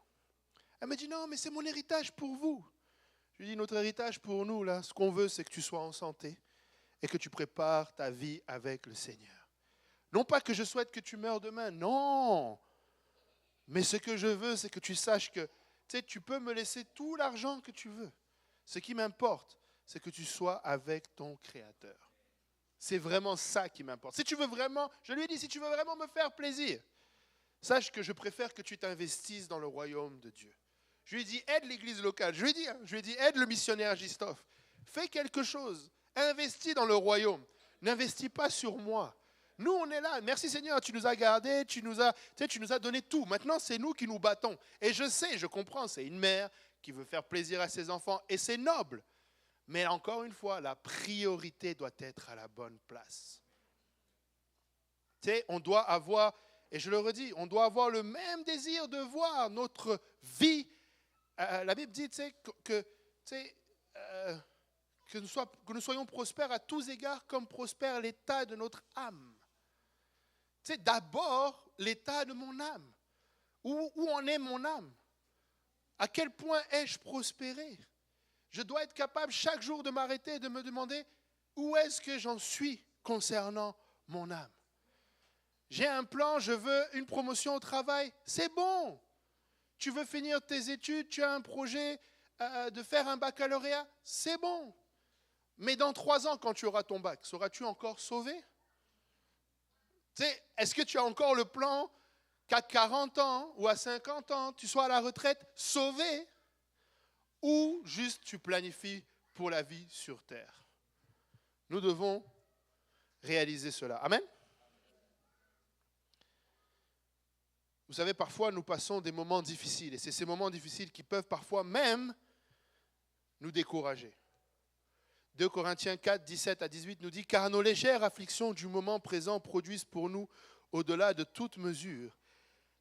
Elle me dit, non, mais c'est mon héritage pour vous. Je lui dis, notre héritage pour nous, là, ce qu'on veut, c'est que tu sois en santé et que tu prépares ta vie avec le Seigneur. Non pas que je souhaite que tu meurs demain, non. Mais ce que je veux, c'est que tu saches que tu peux me laisser tout l'argent que tu veux. Ce qui m'importe, c'est que tu sois avec ton Créateur. C'est vraiment ça qui m'importe. Si tu veux vraiment, je lui ai dit, si tu veux vraiment me faire plaisir, sache que je préfère que tu t'investisses dans le royaume de Dieu. Je lui ai dit, aide l'église locale. Je lui ai dit, aide le missionnaire Gistoff. Fais quelque chose. Investis dans le royaume. N'investis pas sur moi. Nous, on est là. Merci Seigneur, tu nous as gardés, tu nous as donné tout. Maintenant, c'est nous qui nous battons. Et je sais, je comprends, c'est une mère qui veut faire plaisir à ses enfants. Et c'est noble. Mais encore une fois, la priorité doit être à la bonne place. Tu sais, on doit avoir, et je le redis, on doit avoir le même désir de voir notre vie. La Bible dit que nous soyons prospères à tous égards comme prospère l'état de notre âme. Tu sais, d'abord, l'état de mon âme. Où en est mon âme? À quel point ai-je prospéré? Je dois être capable chaque jour de m'arrêter et de me demander où est-ce que j'en suis concernant mon âme. J'ai un plan, je veux une promotion au travail, c'est bon. Tu veux finir tes études, tu as un projet de faire un baccalauréat, c'est bon. Mais dans 3 ans, quand tu auras ton bac, seras-tu encore sauvé? Tu sais, est-ce que tu as encore le plan qu'à 40 ans ou à 50 ans, tu sois à la retraite sauvé? Ou juste tu planifies pour la vie sur terre? Nous devons réaliser cela. Amen. Vous savez, parfois nous passons des moments difficiles et c'est ces moments difficiles qui peuvent parfois même nous décourager. 2 Corinthiens 4, 17 à 18 nous dit « Car nos légères afflictions du moment présent produisent pour nous, au-delà de toute mesure,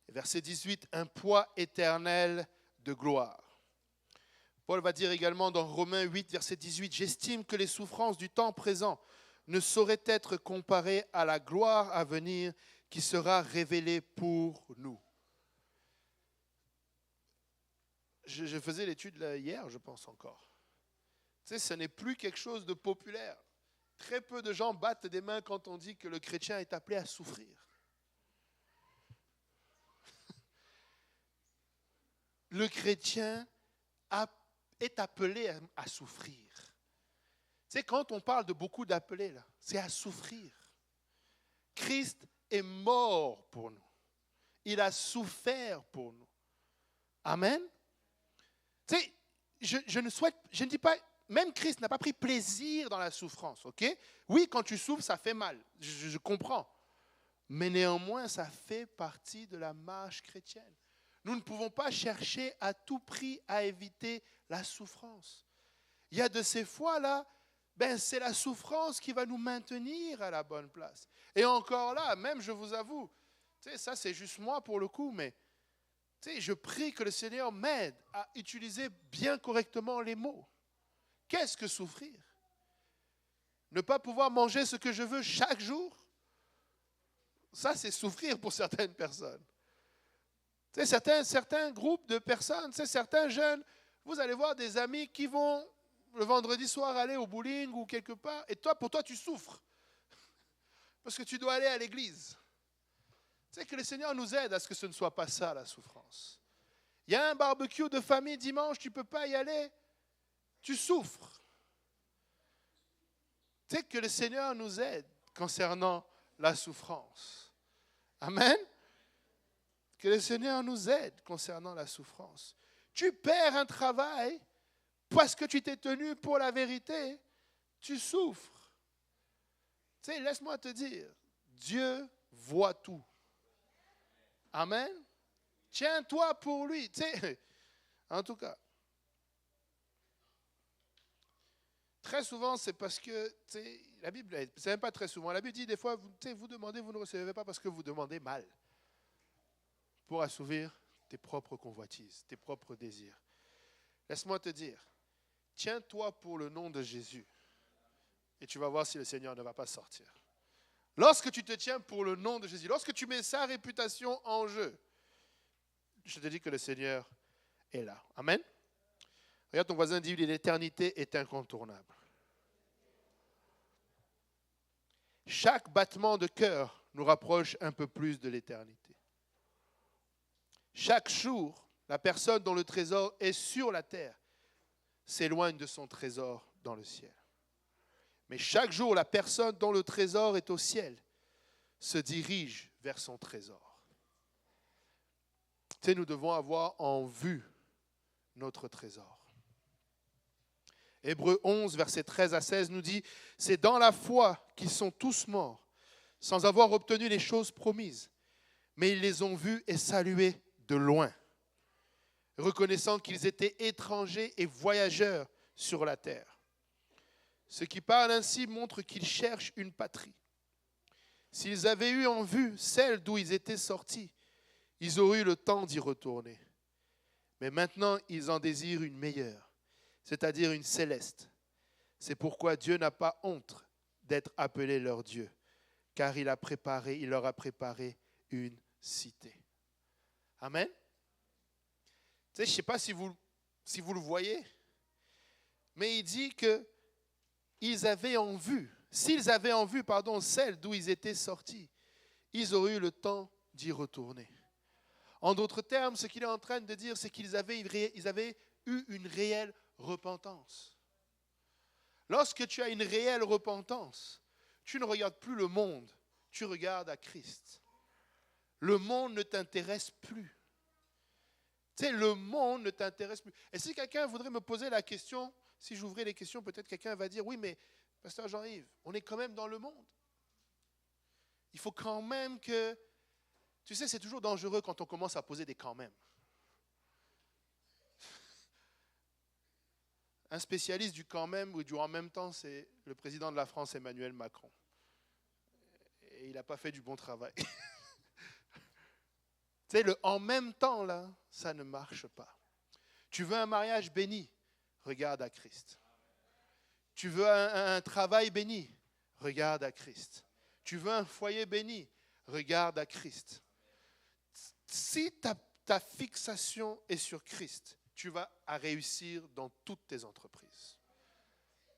verset 18, un poids éternel de gloire. » Paul va dire également dans Romains 8, verset 18, « J'estime que les souffrances du temps présent ne sauraient être comparées à la gloire à venir qui sera révélée pour nous. » Je faisais l'étude hier, je pense encore. Tu sais, ce n'est plus quelque chose de populaire. Très peu de gens battent des mains quand on dit que le chrétien est appelé à souffrir. Le chrétien est appelé à souffrir. Tu sais, quand on parle de beaucoup d'appelés, là, c'est à souffrir. Christ est mort pour nous. Il a souffert pour nous. Amen. Tu sais, je ne dis pas, même Christ n'a pas pris plaisir dans la souffrance, ok? Oui, quand tu souffres, ça fait mal, je comprends. Mais néanmoins, ça fait partie de la marche chrétienne. Nous ne pouvons pas chercher à tout prix à éviter la souffrance. Il y a de ces fois-là, c'est la souffrance qui va nous maintenir à la bonne place. Et encore là, même je vous avoue, ça c'est juste moi pour le coup, mais je prie que le Seigneur m'aide à utiliser bien correctement les mots. Qu'est-ce que souffrir? Ne pas pouvoir manger ce que je veux chaque jour? Ça, c'est souffrir pour certaines personnes. Certains groupes de personnes, certains jeunes, vous allez voir des amis qui vont le vendredi soir aller au bowling ou quelque part, et pour toi, tu souffres. Parce que tu dois aller à l'église. Que le Seigneur nous aide à ce que ce ne soit pas ça, la souffrance. Il y a un barbecue de famille dimanche, tu ne peux pas y aller, tu souffres. Que le Seigneur nous aide concernant la souffrance. Amen. Que le Seigneur nous aide concernant la souffrance. Tu perds un travail parce que tu t'es tenu pour la vérité. tu souffres. Tu sais, laisse-moi te dire, Dieu voit tout. Amen. Tiens-toi pour lui. Tu sais, en tout cas, très souvent, c'est parce que, tu sais, la Bible, c'est même pas très souvent. La Bible dit des fois, vous demandez, vous ne recevez pas parce que vous demandez mal. Pour assouvir tes propres convoitises, tes propres désirs. Laisse-moi te dire, tiens-toi pour le nom de Jésus et tu vas voir si le Seigneur ne va pas sortir. Lorsque tu te tiens pour le nom de Jésus, lorsque tu mets sa réputation en jeu, je te dis que le Seigneur est là. Amen. Regarde ton voisin, dit, l'éternité est incontournable. Chaque battement de cœur nous rapproche un peu plus de l'éternité. Chaque jour, la personne dont le trésor est sur la terre s'éloigne de son trésor dans le ciel. Mais chaque jour, la personne dont le trésor est au ciel se dirige vers son trésor. Tu sais, nous devons avoir en vue notre trésor. Hébreux 11, versets 13 à 16 nous dit « C'est dans la foi qu'ils sont tous morts, sans avoir obtenu les choses promises, mais ils les ont vus et salués de loin, reconnaissant qu'ils étaient étrangers et voyageurs sur la terre. Ceux qui parlent ainsi montrent qu'ils cherchent une patrie. S'ils avaient eu en vue celle d'où ils étaient sortis, ils auraient eu le temps d'y retourner. Mais maintenant, ils en désirent une meilleure, c'est-à-dire une céleste. C'est pourquoi Dieu n'a pas honte d'être appelé leur Dieu, car il leur a préparé une cité. » Amen. Tu sais, je ne sais pas si vous le voyez, mais il dit que s'ils avaient en vue, celle d'où ils étaient sortis, ils auraient eu le temps d'y retourner. En d'autres termes, ce qu'il est en train de dire, c'est qu'ils avaient eu une réelle repentance. Lorsque tu as une réelle repentance, tu ne regardes plus le monde, tu regardes à Christ. Le monde ne t'intéresse plus. Tu sais, le monde ne t'intéresse plus. Et si quelqu'un voudrait me poser la question, si j'ouvrais les questions, peut-être quelqu'un va dire, oui, mais Pasteur Jean-Yves, on est quand même dans le monde. Il faut quand même que... Tu sais, c'est toujours dangereux quand on commence à poser des quand même. Un spécialiste du quand même ou du en même temps, c'est le président de la France, Emmanuel Macron. Et il n'a pas fait du bon travail. Tu sais, le en même temps, là, ça ne marche pas. Tu veux un mariage béni, regarde à Christ. Tu veux un travail béni, regarde à Christ. Tu veux un foyer béni, regarde à Christ. Si ta fixation est sur Christ, tu vas réussir dans toutes tes entreprises.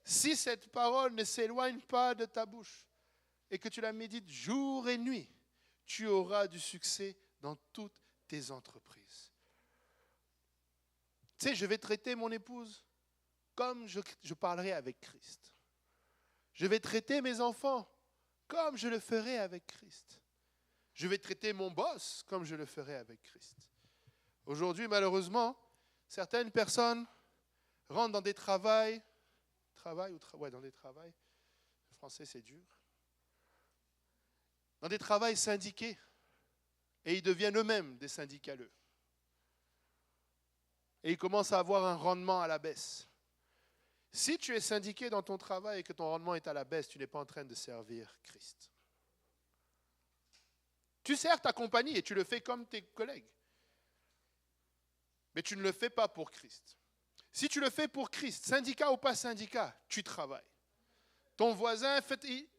Si cette parole ne s'éloigne pas de ta bouche et que tu la médites jour et nuit, tu auras du succès dans toutes tes entreprises. Tu sais, je vais traiter mon épouse comme je parlerai avec Christ. Je vais traiter mes enfants comme je le ferai avec Christ. Je vais traiter mon boss comme je le ferai avec Christ. Aujourd'hui, malheureusement, certaines personnes rentrent dans des travails, dans des travails, le français c'est dur, dans des travails syndiqués, et ils deviennent eux-mêmes des syndicaleux. Et ils commencent à avoir un rendement à la baisse. Si tu es syndiqué dans ton travail et que ton rendement est à la baisse, tu n'es pas en train de servir Christ. Tu sers ta compagnie et tu le fais comme tes collègues. Mais tu ne le fais pas pour Christ. Si tu le fais pour Christ, syndicat ou pas syndicat, tu travailles. Ton voisin,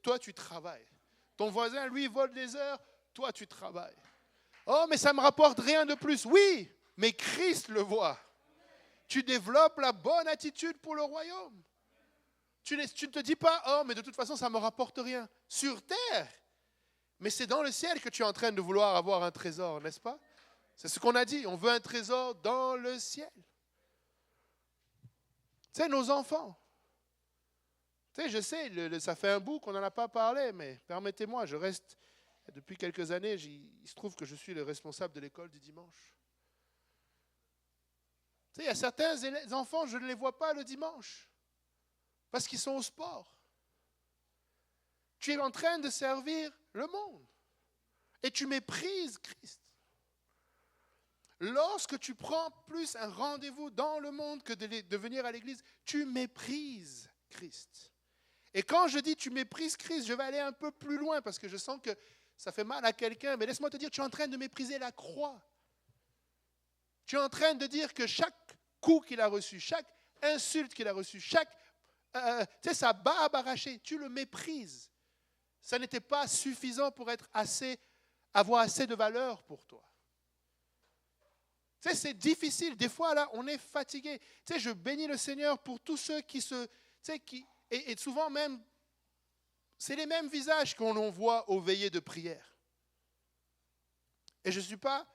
toi tu travailles. Ton voisin, lui, vole des heures, toi tu travailles. Oh, mais ça ne me rapporte rien de plus. Oui, mais Christ le voit. Tu développes la bonne attitude pour le royaume. Tu ne te dis pas, oh, mais de toute façon, ça ne me rapporte rien. Sur terre. Mais c'est dans le ciel que tu es en train de vouloir avoir un trésor, n'est-ce pas? C'est ce qu'on a dit. On veut un trésor dans le ciel. Tu sais, nos enfants. Tu sais, je sais, ça fait un bout qu'on n'en a pas parlé, mais permettez-moi, je reste, depuis quelques années, il se trouve que je suis le responsable de l'école du dimanche. Tu sais, il y a certains enfants, je ne les vois pas le dimanche. parce qu'ils sont au sport. Tu es en train de servir le monde et tu méprises Christ. Lorsque tu prends plus un rendez-vous dans le monde que de venir à l'église, tu méprises Christ. Et quand je dis tu méprises Christ, je vais aller un peu plus loin parce que je sens que ça fait mal à quelqu'un. Mais laisse-moi te dire, tu es en train de mépriser la croix. Tu es en train de dire que chaque coup qu'il a reçu, chaque insulte qu'il a reçue, sa barbe arrachée, tu le méprises. Ça n'était pas suffisant pour avoir assez de valeur pour toi. C'est difficile. Des fois, là, on est fatigué. Je bénis le Seigneur pour tous ceux et souvent même, c'est les mêmes visages qu'on voit aux veillées de prière. Et je ne suis pas...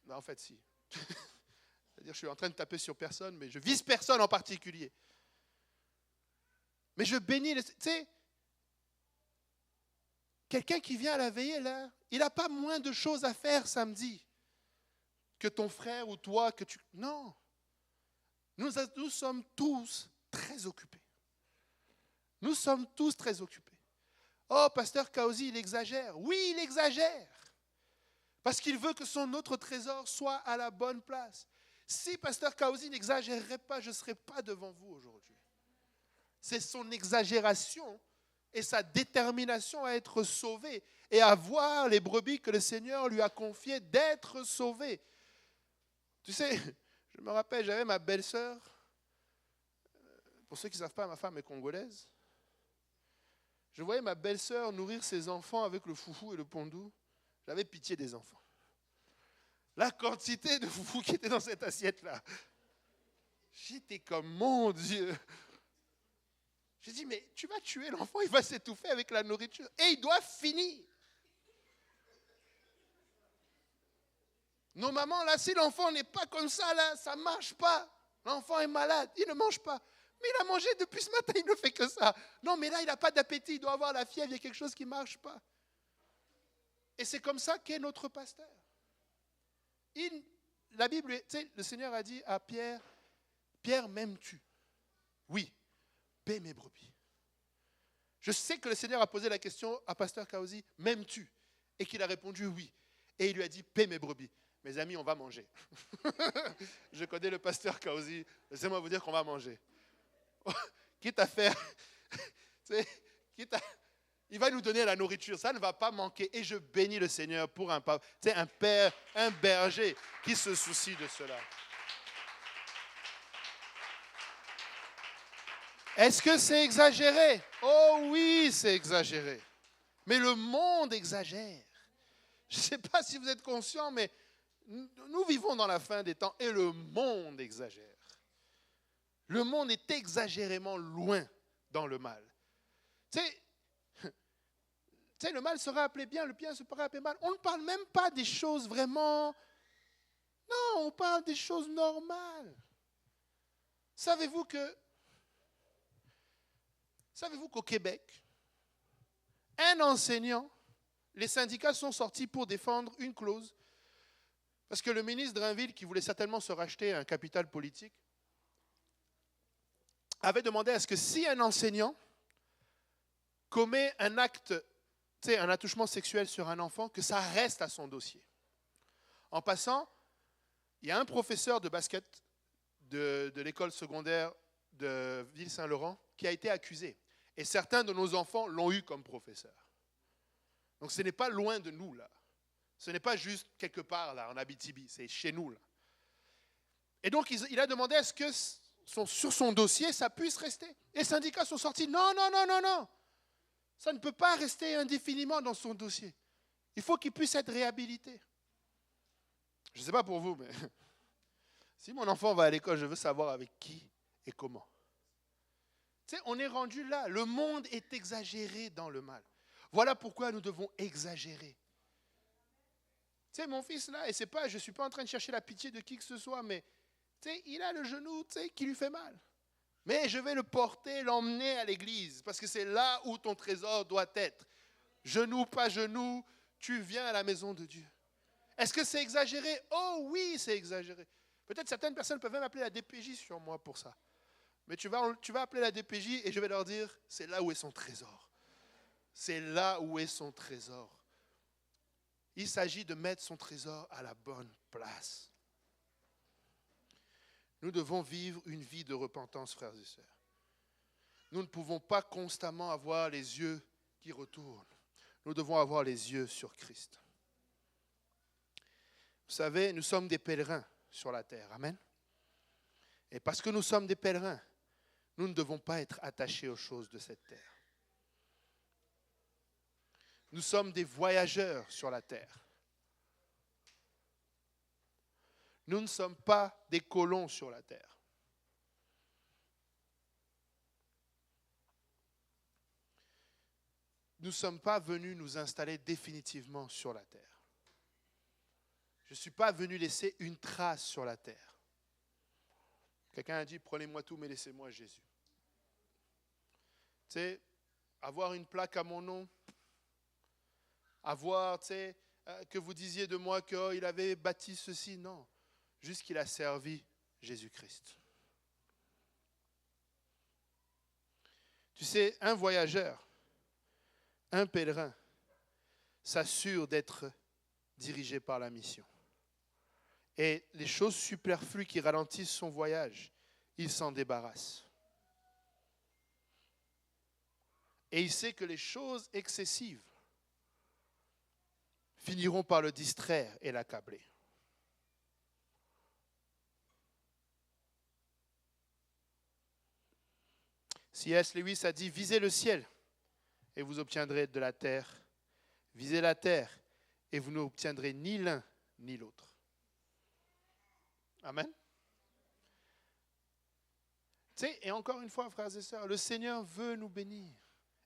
Non, en fait, si. C'est-à-dire, je suis en train de taper sur personne, mais je vise personne en particulier. Mais je bénis... Quelqu'un qui vient à la veillée, là, il n'a pas moins de choses à faire samedi que ton frère ou toi, que tu... Non. Nous sommes tous très occupés. Nous sommes tous très occupés. Oh, pasteur Kaozi, il exagère. Oui, il exagère. Parce qu'il veut que son autre trésor soit à la bonne place. Si pasteur Kaozi n'exagérerait pas, je ne serais pas devant vous aujourd'hui. C'est son exagération et sa détermination à être sauvé et à voir les brebis que le Seigneur lui a confiées d'être sauvées. Tu sais, je me rappelle, j'avais ma belle-sœur. Pour ceux qui ne savent pas, ma femme est congolaise. Je voyais ma belle-sœur nourrir ses enfants avec le foufou et le pondou. J'avais pitié des enfants. La quantité de foufou qui était dans cette assiette-là. J'étais comme, mon Dieu. J'ai dit, mais tu vas tuer l'enfant, il va s'étouffer avec la nourriture. Et il doit finir. Nos mamans, là, si l'enfant n'est pas comme ça, là, ça ne marche pas. L'enfant est malade, il ne mange pas. Mais il a mangé depuis ce matin, il ne fait que ça. Non, mais là, il n'a pas d'appétit, il doit avoir la fièvre, il y a quelque chose qui ne marche pas. Et c'est comme ça qu'est notre pasteur. La Bible, tu sais, le Seigneur a dit à Pierre, Pierre, m'aimes-tu? Oui, paie mes brebis. Je sais que le Seigneur a posé la question à pasteur Kaozi, m'aimes-tu? Et qu'il a répondu oui. Et il lui a dit, paie mes brebis. Mes amis, on va manger. Je connais le pasteur Kaozi. Laissez-moi vous dire qu'on va manger. Quitte à faire... il va nous donner la nourriture. Ça ne va pas manquer. Et je bénis le Seigneur pour un père, un berger qui se soucie de cela. Est-ce que c'est exagéré? Oh oui, c'est exagéré. Mais le monde exagère. Je ne sais pas si vous êtes conscients, mais nous vivons dans la fin des temps et le monde exagère. Le monde est exagérément loin dans le mal. Tu sais, le mal sera appelé bien, le bien sera appelé mal. On ne parle même pas des choses vraiment... Non, on parle des choses normales. Savez-vous qu'au Québec, un enseignant, les syndicats sont sortis pour défendre une clause, parce que le ministre Drainville, qui voulait certainement se racheter un capital politique, avait demandé à ce que si un enseignant commet un acte, un attouchement sexuel sur un enfant, que ça reste à son dossier. En passant, il y a un professeur de basket de l'école secondaire de Ville-Saint-Laurent qui a été accusé. Et certains de nos enfants l'ont eu comme professeur. Donc ce n'est pas loin de nous, là. Ce n'est pas juste quelque part, là, en Abitibi. C'est chez nous, là. Et donc, il a demandé à ce que sur son dossier, ça puisse rester. Les syndicats sont sortis. Non, non, non, non, non. Ça ne peut pas rester indéfiniment dans son dossier. Il faut qu'il puisse être réhabilité. Je ne sais pas pour vous, mais si mon enfant va à l'école, je veux savoir avec qui et comment. Tu sais, on est rendu là. Le monde est exagéré dans le mal. Voilà pourquoi nous devons exagérer. Tu sais, mon fils là, et c'est pas, je ne suis pas en train de chercher la pitié de qui que ce soit, mais tu sais, il a le genou qui lui fait mal. Mais je vais le porter, l'emmener à l'église, parce que c'est là où ton trésor doit être. Genou, pas genou, tu viens à la maison de Dieu. Est-ce que c'est exagéré? Oh oui, c'est exagéré. Peut-être certaines personnes peuvent même appeler la DPJ sur moi pour ça. Mais tu vas appeler la DPJ et je vais leur dire, c'est là où est son trésor. C'est là où est son trésor. Il s'agit de mettre son trésor à la bonne place. Nous devons vivre une vie de repentance, frères et sœurs. Nous ne pouvons pas constamment avoir les yeux qui retournent. Nous devons avoir les yeux sur Christ. Vous savez, nous sommes des pèlerins sur la terre. Amen. Et parce que nous sommes des pèlerins, nous ne devons pas être attachés aux choses de cette terre. Nous sommes des voyageurs sur la terre. Nous ne sommes pas des colons sur la terre. Nous ne sommes pas venus nous installer définitivement sur la terre. Je ne suis pas venu laisser une trace sur la terre. Quelqu'un a dit, prenez-moi tout, mais laissez-moi Jésus. Tu sais, avoir une plaque à mon nom, avoir, tu sais, que vous disiez de moi qu'il avait bâti ceci, non. Juste qu'il a servi Jésus-Christ. Tu sais, un voyageur, un pèlerin, s'assure d'être dirigé par la mission. Et les choses superflues qui ralentissent son voyage, il s'en débarrasse. Et il sait que les choses excessives finiront par le distraire et l'accabler. C.S. Lewis a dit, visez le ciel et vous obtiendrez de la terre. Visez la terre et vous n'obtiendrez ni l'un ni l'autre. Amen. Tu sais, et encore une fois, frères et sœurs, le Seigneur veut nous bénir.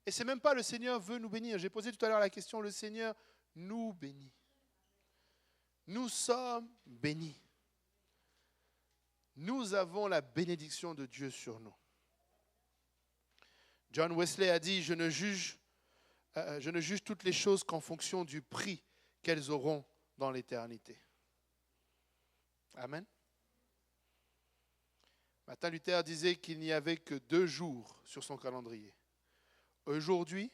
Et ce n'est même pas le Seigneur veut nous bénir. J'ai posé tout à l'heure la question, le Seigneur nous bénit. Nous sommes bénis. Nous avons la bénédiction de Dieu sur nous. John Wesley a dit, je ne juge toutes les choses qu'en fonction du prix qu'elles auront dans l'éternité. Amen. Martin Luther disait qu'il n'y avait que 2 jours sur son calendrier. Aujourd'hui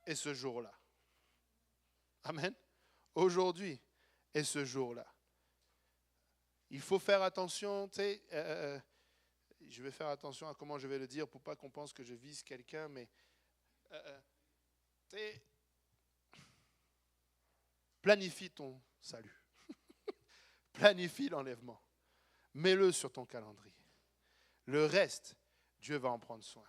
et ce jour-là. Amen. Aujourd'hui et ce jour-là. Il faut faire attention, tu sais, je vais faire attention à comment je vais le dire pour pas qu'on pense que je vise quelqu'un, mais tu sais, planifie ton salut. Planifie l'enlèvement. Mets-le sur ton calendrier. Le reste, Dieu va en prendre soin.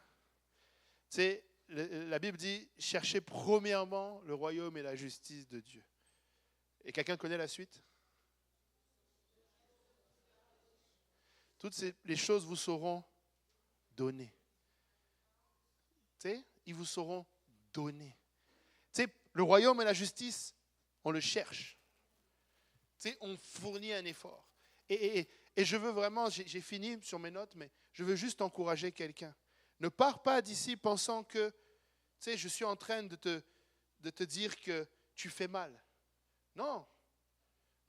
Tu sais, la Bible dit, cherchez premièrement le royaume et la justice de Dieu. Et quelqu'un connaît la suite? Toutes les choses vous seront données. Tu sais, ils vous seront donnés. Tu sais, le royaume et la justice, on le cherche. Tu sais, on fournit un effort. Et je veux vraiment, j'ai fini sur mes notes, mais je veux juste encourager quelqu'un. Ne pars pas d'ici pensant que, tu sais, je suis en train de te dire que tu fais mal. Non.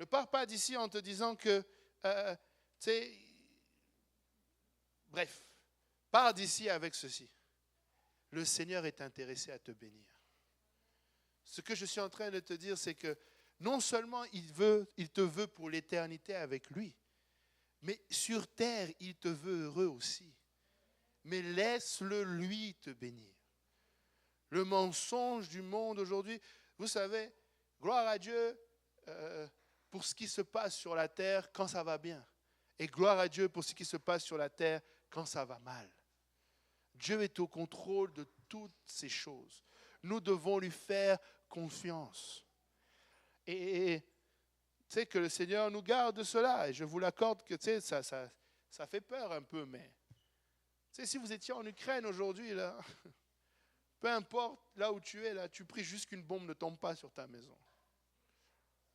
Ne pars pas d'ici en te disant que, tu sais, bref, pars d'ici avec ceci. Le Seigneur est intéressé à te bénir. Ce que je suis en train de te dire, c'est que non seulement il te veut pour l'éternité avec lui, mais sur terre, il te veut heureux aussi. Mais laisse-le lui te bénir. Le mensonge du monde aujourd'hui, vous savez, gloire à Dieu pour ce qui se passe sur la terre quand ça va bien. Et gloire à Dieu pour ce qui se passe sur la terre quand ça va mal. Dieu est au contrôle de toutes ces choses. Nous devons lui faire confiance. Et tu sais que le Seigneur nous garde de cela. Et je vous l'accorde que tu sais, ça fait peur un peu. Mais tu sais, si vous étiez en Ukraine aujourd'hui, là, peu importe là où tu es, là, tu pries juste qu'une bombe ne tombe pas sur ta maison.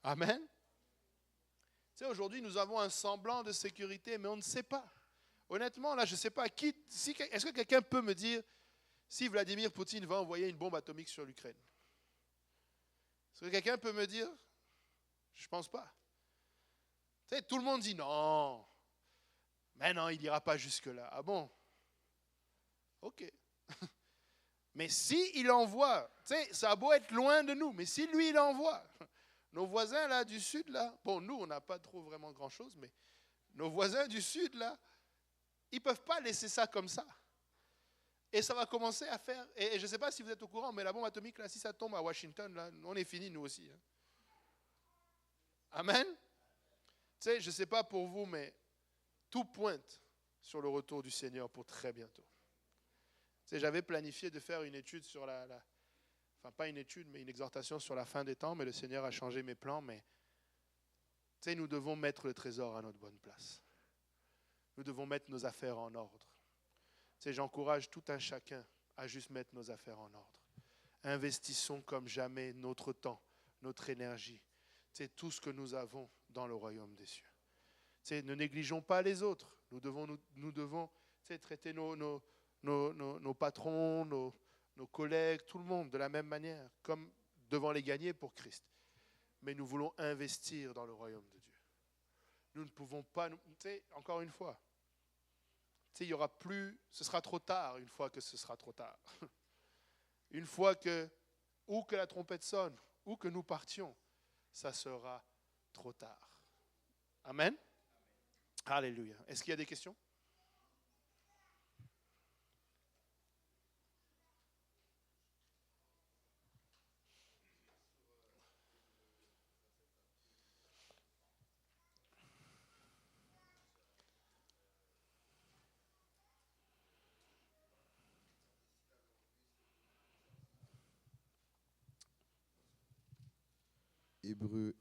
Amen. Tu sais, aujourd'hui, nous avons un semblant de sécurité, mais on ne sait pas. Honnêtement, là, je ne sais pas. Est-ce que quelqu'un peut me dire si Vladimir Poutine va envoyer une bombe atomique sur l'Ukraine? Est-ce que quelqu'un peut me dire? Je ne pense pas. Tu sais, tout le monde dit non. Mais non, il n'ira pas jusque-là. Ah bon? OK. Mais s'il envoie, tu sais, ça a beau être loin de nous, mais si lui, il envoie, nos voisins là du sud, là, bon, nous, on n'a pas trop vraiment grand-chose, mais nos voisins du sud, là, ils ne peuvent pas laisser ça comme ça. Et ça va commencer à faire, et je ne sais pas si vous êtes au courant, mais la bombe atomique, là, si ça tombe à Washington, là, on est fini, nous aussi. Hein. Amen. Tu sais, je ne sais pas pour vous, mais tout pointe sur le retour du Seigneur pour très bientôt. Tu sais, j'avais planifié de faire une étude sur enfin pas une étude, mais une exhortation sur la fin des temps, mais le Seigneur a changé mes plans, mais tu sais, nous devons mettre le trésor à notre bonne place. Nous devons mettre nos affaires en ordre. Tu sais, j'encourage tout un chacun à juste mettre nos affaires en ordre. Investissons comme jamais notre temps, notre énergie, tu sais, tout ce que nous avons dans le royaume des cieux. Tu sais, ne négligeons pas les autres. Nous devons tu sais, traiter nos patrons, nos collègues, tout le monde de la même manière, comme devant les gagner pour Christ. Mais nous voulons investir dans le royaume de Dieu. Nous ne pouvons pas, tu sais, encore une fois, tu sais, il y aura plus, ce sera trop tard une fois que ce sera trop tard. Une fois que, ou que la trompette sonne, ou que nous partions, ça sera trop tard. Amen. Alléluia. Est-ce qu'il y a des questions?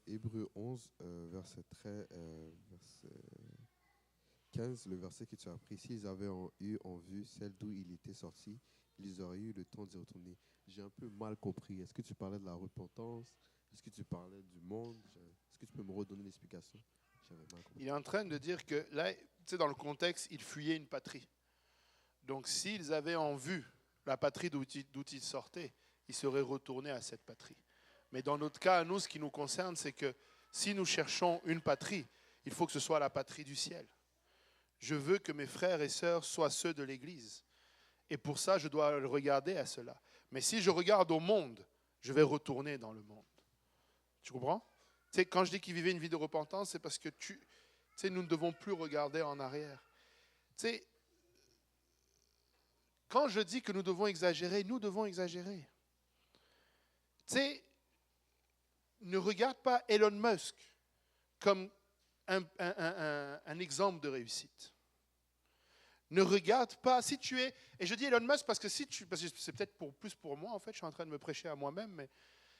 Hébreux 11, verset 15, le verset que tu as pris. S'ils avaient eu en vue celle d'où il était sorti, ils auraient eu le temps d'y retourner. J'ai un peu mal compris. Est-ce que tu parlais de la repentance? Est-ce que tu parlais du monde? Est-ce que tu peux me redonner l'explication? J'avais mal compris. Il est en train de dire que là, tu sais, dans le contexte, ils fuyaient une patrie. Donc, s'ils avaient en vue la patrie d'où ils sortaient, ils seraient retournés à cette patrie. Mais dans notre cas, nous, ce qui nous concerne, c'est que si nous cherchons une patrie, il faut que ce soit la patrie du ciel. Je veux que mes frères et sœurs soient ceux de l'Église. Et pour ça, je dois regarder à cela. Mais si je regarde au monde, je vais retourner dans le monde. Tu comprends? Tu sais, quand je dis qu'ils vivaient une vie de repentance, c'est parce que tu sais, nous ne devons plus regarder en arrière. Tu sais, quand je dis que nous devons exagérer, nous devons exagérer. Tu sais, ne regarde pas Elon Musk comme un exemple de réussite. Ne regarde pas, si tu es, et je dis Elon Musk parce que c'est peut-être plus pour moi en fait, je suis en train de me prêcher à moi-même, mais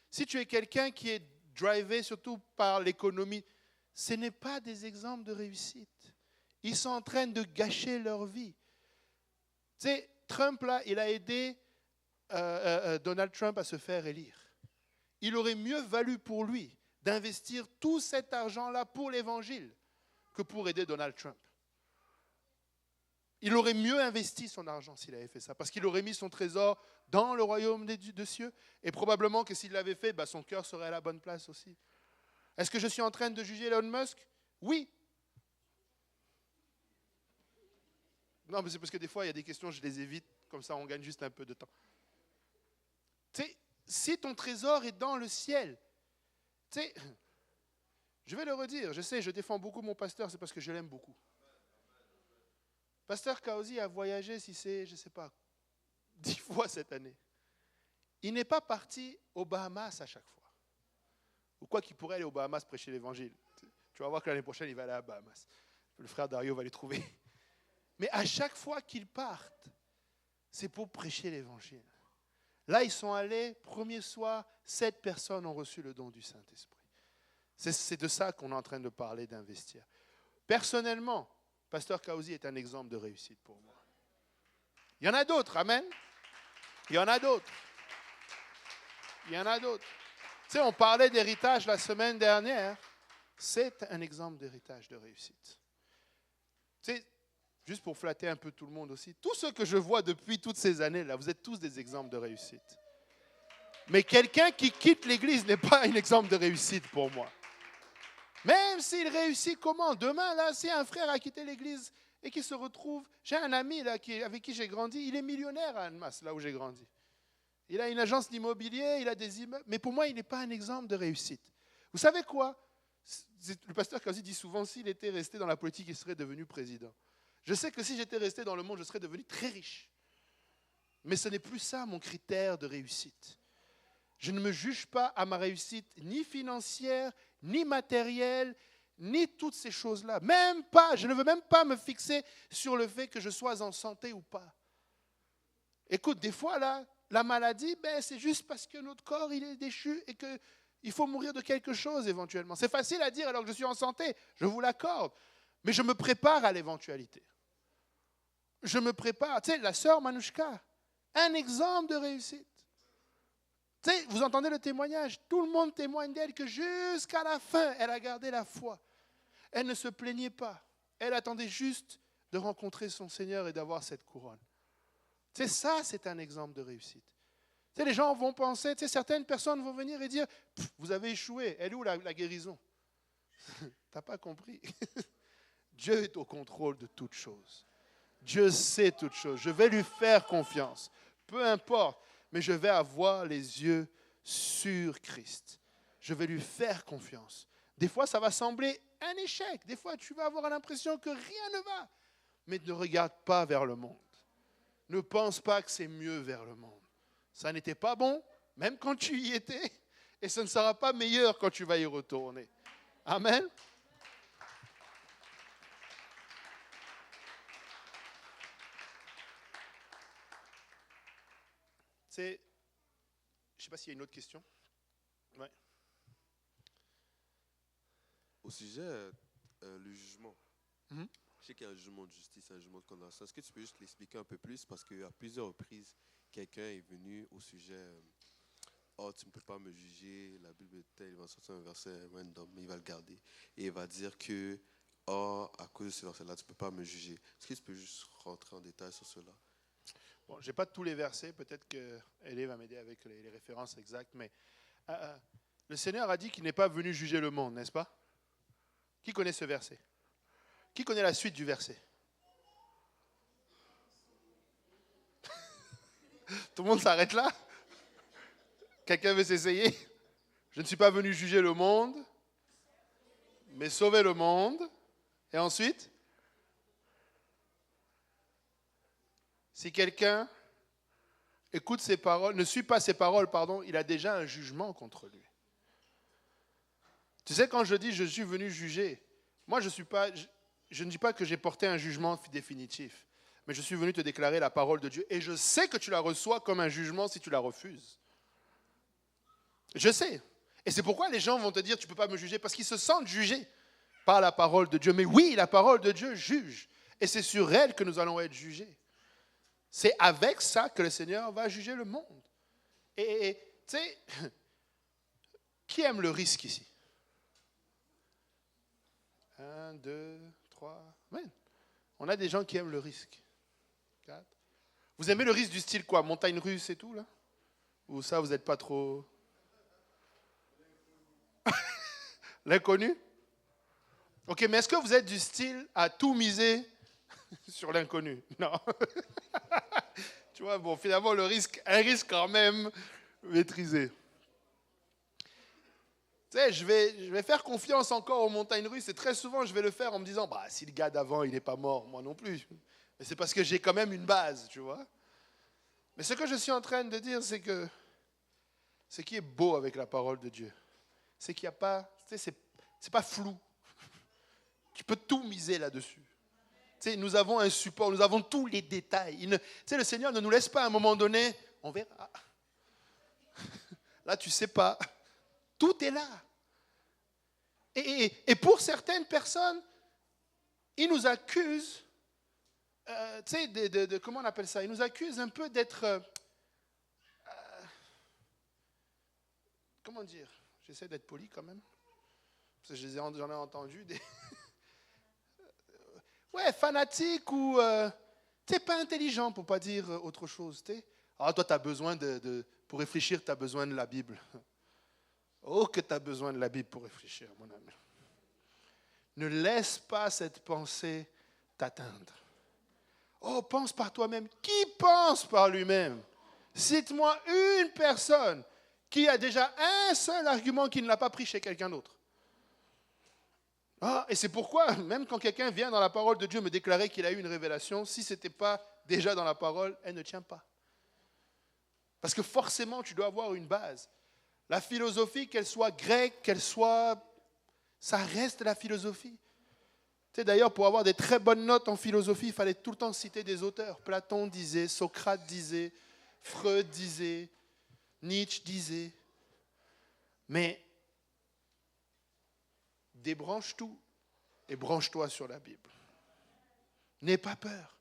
si tu es quelqu'un qui est drivé surtout par l'économie, ce n'est pas des exemples de réussite. Ils sont en train de gâcher leur vie. Tu sais, Trump là, il a aidé Donald Trump à se faire élire. Il aurait mieux valu pour lui d'investir tout cet argent-là pour l'Évangile que pour aider Donald Trump. Il aurait mieux investi son argent s'il avait fait ça, parce qu'il aurait mis son trésor dans le royaume des cieux, et probablement que s'il l'avait fait, son cœur serait à la bonne place aussi. Est-ce que je suis en train de juger Elon Musk? Oui. Non, mais c'est parce que des fois, il y a des questions, je les évite, comme ça on gagne juste un peu de temps. Tu sais, si ton trésor est dans le ciel, tu sais, je vais le redire, je sais, je défends beaucoup mon pasteur, c'est parce que je l'aime beaucoup. Pasteur Kaozi a voyagé, si c'est, je ne sais pas, 10 fois cette année. Il n'est pas parti aux Bahamas à chaque fois. Ou quoi qu'il pourrait aller aux Bahamas prêcher l'évangile. Tu vas voir que l'année prochaine, il va aller à Bahamas. Le frère Dario va les trouver. Mais à chaque fois qu'ils partent, c'est pour prêcher l'évangile. Là, ils sont allés, premier soir, 7 personnes ont reçu le don du Saint-Esprit. C'est de ça qu'on est en train de parler, d'investir. Personnellement, Pasteur Kaozi est un exemple de réussite pour moi. Il y en a d'autres, amen. Il y en a d'autres. Il y en a d'autres. Tu sais, on parlait d'héritage la semaine dernière. C'est un exemple d'héritage de réussite. Tu sais, juste pour flatter un peu tout le monde aussi, tous ceux que je vois depuis toutes ces années-là, vous êtes tous des exemples de réussite. Mais quelqu'un qui quitte l'Église n'est pas un exemple de réussite pour moi. Même s'il réussit comment? Demain, là, si un frère a quitté l'Église et qui se retrouve... J'ai un ami là, avec qui j'ai grandi, il est millionnaire à Annemasse, là où j'ai grandi. Il a une agence d'immobilier, il a des immeubles, mais pour moi, il n'est pas un exemple de réussite. Vous savez quoi? Le pasteur Kazi dit souvent, s'il était resté dans la politique, il serait devenu président. Je sais que si j'étais resté dans le monde, je serais devenu très riche. Mais ce n'est plus ça mon critère de réussite. Je ne me juge pas à ma réussite ni financière, ni matérielle, ni toutes ces choses-là. Même pas, je ne veux même pas me fixer sur le fait que je sois en santé ou pas. Écoute, des fois, là, la maladie, c'est juste parce que notre corps il est déchu et qu'il faut mourir de quelque chose éventuellement. C'est facile à dire alors que je suis en santé, je vous l'accorde. Mais je me prépare à l'éventualité. Je me prépare. Tu sais, la sœur Manouchka, un exemple de réussite. Tu sais, vous entendez le témoignage, tout le monde témoigne d'elle que jusqu'à la fin, elle a gardé la foi. Elle ne se plaignait pas. Elle attendait juste de rencontrer son Seigneur et d'avoir cette couronne. Tu sais, ça, c'est un exemple de réussite. Tu sais, les gens vont penser, tu sais, certaines personnes vont venir et dire, vous avez échoué, elle est où la guérison? Tu n'as pas compris. Dieu est au contrôle de toutes choses. Dieu sait toutes choses. Je vais lui faire confiance. Peu importe. Mais je vais avoir les yeux sur Christ. Je vais lui faire confiance. Des fois, ça va sembler un échec. Des fois, tu vas avoir l'impression que rien ne va. Mais ne regarde pas vers le monde. Ne pense pas que c'est mieux vers le monde. Ça n'était pas bon, même quand tu y étais. Et ce ne sera pas meilleur quand tu vas y retourner. Amen. Je ne sais pas s'il y a une autre question. Ouais. Au sujet le jugement, je sais qu'il y a un jugement de justice, un jugement de condamnation. Est-ce que tu peux juste l'expliquer un peu plus? Parce qu'à plusieurs reprises, quelqu'un est venu au sujet oh, tu ne peux pas me juger, la Bible est telle, il va sortir un verset random, mais il va le garder. Et il va dire que oh, à cause de ce verset-là, tu ne peux pas me juger. Est-ce que tu peux juste rentrer en détail sur cela? Bon, je n'ai pas tous les versets, peut-être qu'Elie va m'aider avec les références exactes, mais le Seigneur a dit qu'il n'est pas venu juger le monde, n'est-ce pas? Qui connaît ce verset? Qui connaît la suite du verset? Tout le monde s'arrête là? Quelqu'un veut s'essayer? Je ne suis pas venu juger le monde, mais sauver le monde. Et ensuite, si quelqu'un écoute ses paroles, ne suit pas ses paroles, il a déjà un jugement contre lui. Tu sais, quand je dis je suis venu juger, moi je ne dis pas que j'ai porté un jugement définitif, mais je suis venu te déclarer la parole de Dieu et je sais que tu la reçois comme un jugement si tu la refuses. Je sais. Et c'est pourquoi les gens vont te dire tu ne peux pas me juger, parce qu'ils se sentent jugés par la parole de Dieu. Mais oui, la parole de Dieu juge. Et c'est sur elle que nous allons être jugés. C'est avec ça que le Seigneur va juger le monde. Et tu sais, qui aime le risque ici? 1, 2, 3. Ouais. On a des gens qui aiment le risque. 4. Vous aimez le risque du style quoi? Montagne russe et tout là? Ou ça, vous n'êtes pas trop... L'inconnu? Ok, mais est-ce que vous êtes du style à tout miser sur l'inconnu? Non. Tu vois, bon, finalement, un risque quand même maîtrisé. Tu sais, je vais faire confiance encore aux montagnes russes et très souvent, je vais le faire en me disant, si le gars d'avant, il n'est pas mort, moi non plus. Mais c'est parce que j'ai quand même une base, tu vois. Mais ce que je suis en train de dire, c'est que ce qui est beau avec la parole de Dieu, c'est qu'il n'y a pas, tu sais, c'est pas flou. Tu peux tout miser là-dessus. Tu sais, nous avons un support, nous avons tous les détails. Tu sais, le Seigneur ne nous laisse pas à un moment donné, on verra. Là, tu ne sais pas. Tout est là. Et pour certaines personnes, ils nous accusent, tu sais, comment on appelle ça? Ils nous accusent un peu d'être, comment dire? J'essaie d'être poli quand même. Parce que j'en ai entendu des... ouais, fanatique ou tu n'es pas intelligent pour ne pas dire autre chose. Alors toi, tu as besoin pour réfléchir, tu as besoin de la Bible. Oh, que tu as besoin de la Bible pour réfléchir, mon ami. Ne laisse pas cette pensée t'atteindre. Oh, pense par toi-même. Qui pense par lui-même? Cite-moi une personne qui a déjà un seul argument qu'il n'a pas pris chez quelqu'un d'autre. Ah, et c'est pourquoi, même quand quelqu'un vient dans la parole de Dieu me déclarer qu'il a eu une révélation, si ce n'était pas déjà dans la parole, elle ne tient pas. Parce que forcément, tu dois avoir une base. La philosophie, qu'elle soit grecque, ça reste la philosophie. Tu sais, d'ailleurs, pour avoir des très bonnes notes en philosophie, il fallait tout le temps citer des auteurs. Platon disait, Socrate disait, Freud disait, Nietzsche disait. Mais débranche tout et branche-toi sur la Bible. N'aie pas peur.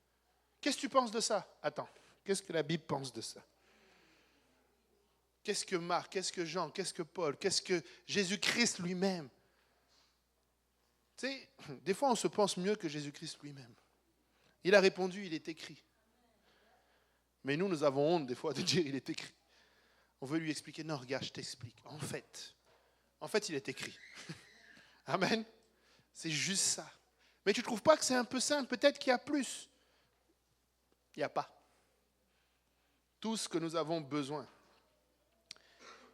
Qu'est-ce que tu penses de ça? Attends, qu'est-ce que la Bible pense de ça? Qu'est-ce que Marc, qu'est-ce que Jean, qu'est-ce que Paul, qu'est-ce que Jésus-Christ lui-même? Tu sais, des fois on se pense mieux que Jésus-Christ lui-même. Il a répondu, il est écrit. Mais nous avons honte des fois de dire, il est écrit. On veut lui expliquer, non, regarde, je t'explique. En fait, il est écrit. Amen. C'est juste ça. Mais tu ne trouves pas que c'est un peu simple? Peut-être qu'il y a plus. Il n'y a pas. Tout ce que nous avons besoin,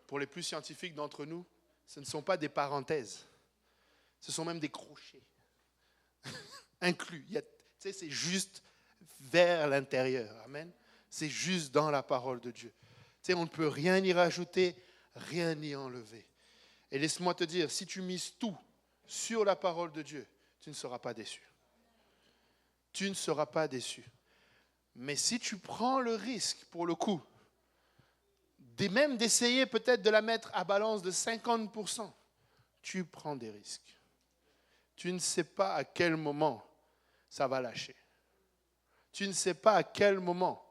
pour les plus scientifiques d'entre nous, ce ne sont pas des parenthèses. Ce sont même des crochets inclus. C'est juste vers l'intérieur. Amen. C'est juste dans la parole de Dieu. On ne peut rien y rajouter, rien y enlever. Et laisse-moi te dire, si tu mises tout sur la parole de Dieu, tu ne seras pas déçu. Tu ne seras pas déçu. Mais si tu prends le risque, pour le coup, même d'essayer peut-être de la mettre à balance de 50%, tu prends des risques. Tu ne sais pas à quel moment ça va lâcher. Tu ne sais pas à quel moment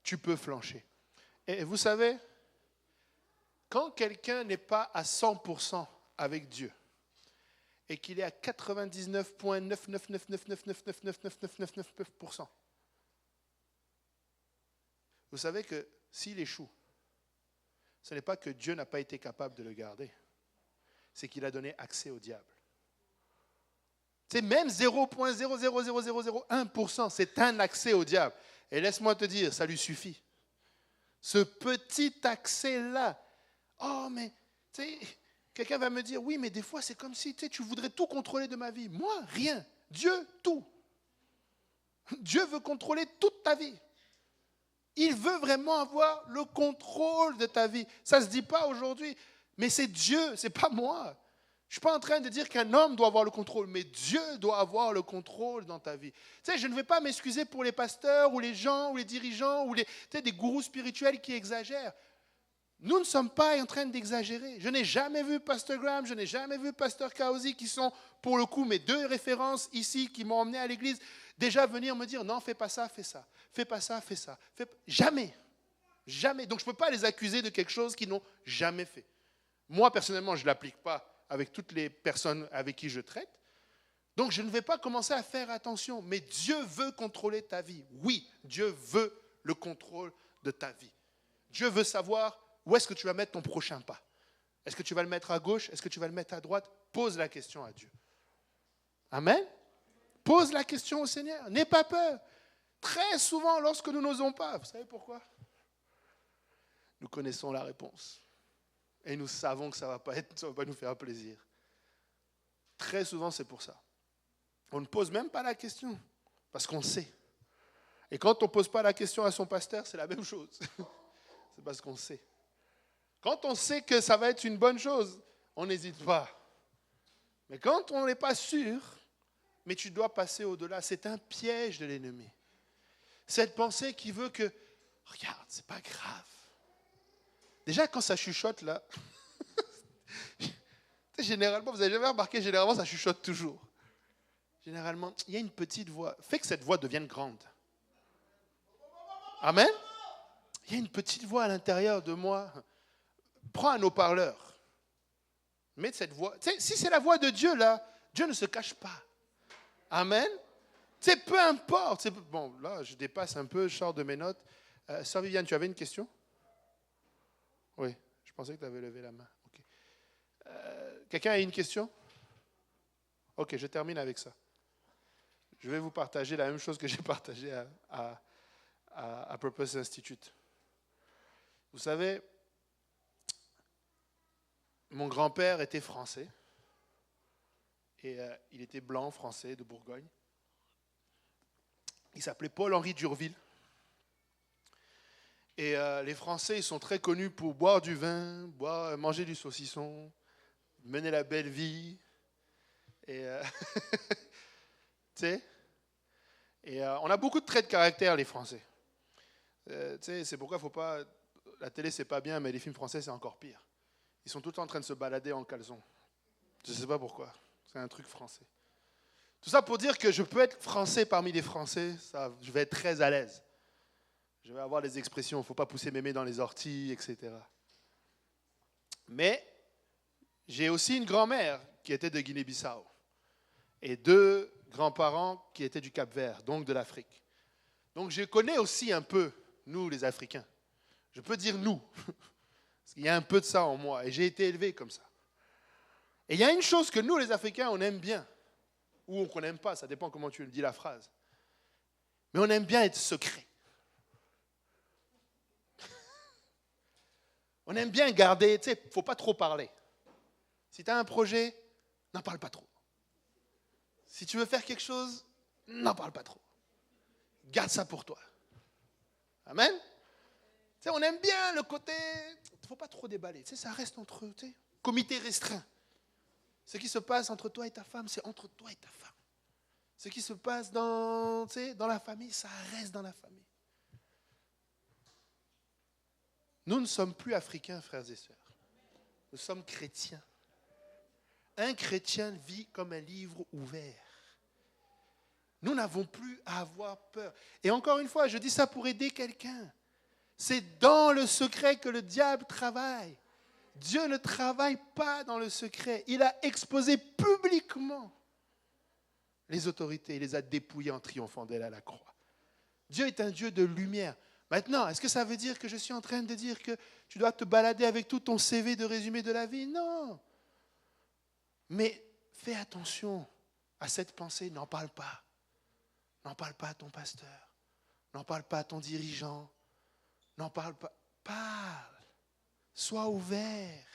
tu peux flancher. Et vous savez, quand quelqu'un n'est pas à 100% avec Dieu et qu'il est à 99,99999999999%, vous savez que s'il échoue, ce n'est pas que Dieu n'a pas été capable de le garder, c'est qu'il a donné accès au diable. C'est même 0,00001%, c'est un accès au diable. Et laisse-moi te dire, ça lui suffit. Ce petit accès-là. Oh, mais, tu sais, quelqu'un va me dire, oui, mais des fois, c'est comme si tu voudrais tout contrôler de ma vie. Moi, rien. Dieu, tout. Dieu veut contrôler toute ta vie. Il veut vraiment avoir le contrôle de ta vie. Ça ne se dit pas aujourd'hui, mais c'est Dieu, ce n'est pas moi. Je ne suis pas en train de dire qu'un homme doit avoir le contrôle, mais Dieu doit avoir le contrôle dans ta vie. Tu sais, je ne vais pas m'excuser pour les pasteurs ou les gens ou les dirigeants ou des gourous spirituels qui exagèrent. Nous ne sommes pas en train d'exagérer. Je n'ai jamais vu Pasteur Graham, je n'ai jamais vu Pasteur Kaosi, qui sont pour le coup mes deux références ici, qui m'ont emmené à l'église, déjà venir me dire non, fais pas ça, fais ça. Fais pas ça, fais ça. Jamais. Jamais. Donc je ne peux pas les accuser de quelque chose qu'ils n'ont jamais fait. Moi, personnellement, je ne l'applique pas avec toutes les personnes avec qui je traite. Donc, je ne vais pas commencer à faire attention. Mais Dieu veut contrôler ta vie. Oui, Dieu veut le contrôle de ta vie. Dieu veut savoir où est-ce que tu vas mettre ton prochain pas. Est-ce que tu vas le mettre à gauche? Est-ce que tu vas le mettre à droite? Pose la question à Dieu. Amen. Pose la question au Seigneur. N'aie pas peur. Très souvent, lorsque nous n'osons pas, vous savez pourquoi? Nous connaissons la réponse. Et nous savons que ça ne va pas nous faire plaisir. Très souvent, c'est pour ça. On ne pose même pas la question, parce qu'on sait. Et quand on ne pose pas la question à son pasteur, c'est la même chose. C'est parce qu'on sait. Quand on sait que ça va être une bonne chose, on n'hésite pas. Mais quand on n'est pas sûr, mais tu dois passer au-delà, c'est un piège de l'ennemi. Cette pensée qui veut que, regarde, c'est pas grave. Déjà, quand ça chuchote, là, généralement, vous n'avez jamais remarqué, généralement, ça chuchote toujours. Généralement, il y a une petite voix. Fais que cette voix devienne grande. Amen. Il y a une petite voix à l'intérieur de moi. Prends un haut-parleur. Mets cette voix. Tu sais, si c'est la voix de Dieu, là, Dieu ne se cache pas. Amen. Tu sais, peu importe. Bon, là, je dépasse un peu, je sors de mes notes. Sœur Viviane, tu avais une question? Oui, je pensais que tu avais levé la main. Okay. Quelqu'un a une question? Ok, je termine avec ça. je vais vous partager la même chose que j'ai partagée à Purpose Institute. Vous savez, mon grand-père était français. Et il était blanc, français, de Bourgogne. Il s'appelait Paul-Henri Durville. Et les Français, ils sont très connus pour boire du vin, manger du saucisson, mener la belle vie. Et, tu sais, et on a beaucoup de traits de caractère, les Français. Tu sais, c'est pourquoi il ne faut pas... La télé, c'est pas bien, mais les films français, c'est encore pire. Ils sont tout le temps en train de se balader en caleçon. Je ne sais pas pourquoi. C'est un truc français. Tout ça pour dire que je peux être français parmi les Français, ça, je vais être très à l'aise. Je vais avoir des expressions, il ne faut pas pousser mémé dans les orties, etc. Mais j'ai aussi une grand-mère qui était de Guinée-Bissau et 2 grands-parents qui étaient du Cap-Vert, donc de l'Afrique. Donc je connais aussi un peu, nous les Africains. Je peux dire nous, parce qu'il y a un peu de ça en moi et j'ai été élevé comme ça. Et il y a une chose que nous, les Africains, on aime bien, ou qu'on n'aime pas, ça dépend comment tu le dis la phrase. Mais on aime bien être secret. On aime bien garder, tu sais, il ne faut pas trop parler. Si tu as un projet, n'en parle pas trop. Si tu veux faire quelque chose, n'en parle pas trop. Garde ça pour toi. Amen. Tu sais, on aime bien le côté, il ne faut pas trop déballer. Tu sais, ça reste entre eux, tu sais, comité restreint. Ce qui se passe entre toi et ta femme, c'est entre toi et ta femme. Ce qui se passe dans la famille, ça reste dans la famille. Nous ne sommes plus africains, frères et sœurs. Nous sommes chrétiens. Un chrétien vit comme un livre ouvert. Nous n'avons plus à avoir peur. Et encore une fois, je dis ça pour aider quelqu'un. C'est dans le secret que le diable travaille. Dieu ne travaille pas dans le secret. Il a exposé publiquement les autorités. Il les a dépouillées en triomphant d'elles à la croix. Dieu est un Dieu de lumière. Maintenant, est-ce que ça veut dire que je suis en train de dire que tu dois te balader avec tout ton CV de résumé de la vie? Non. Mais fais attention à cette pensée. N'en parle pas. N'en parle pas à ton pasteur. N'en parle pas à ton dirigeant. N'en parle pas. Parle. Sois ouvert.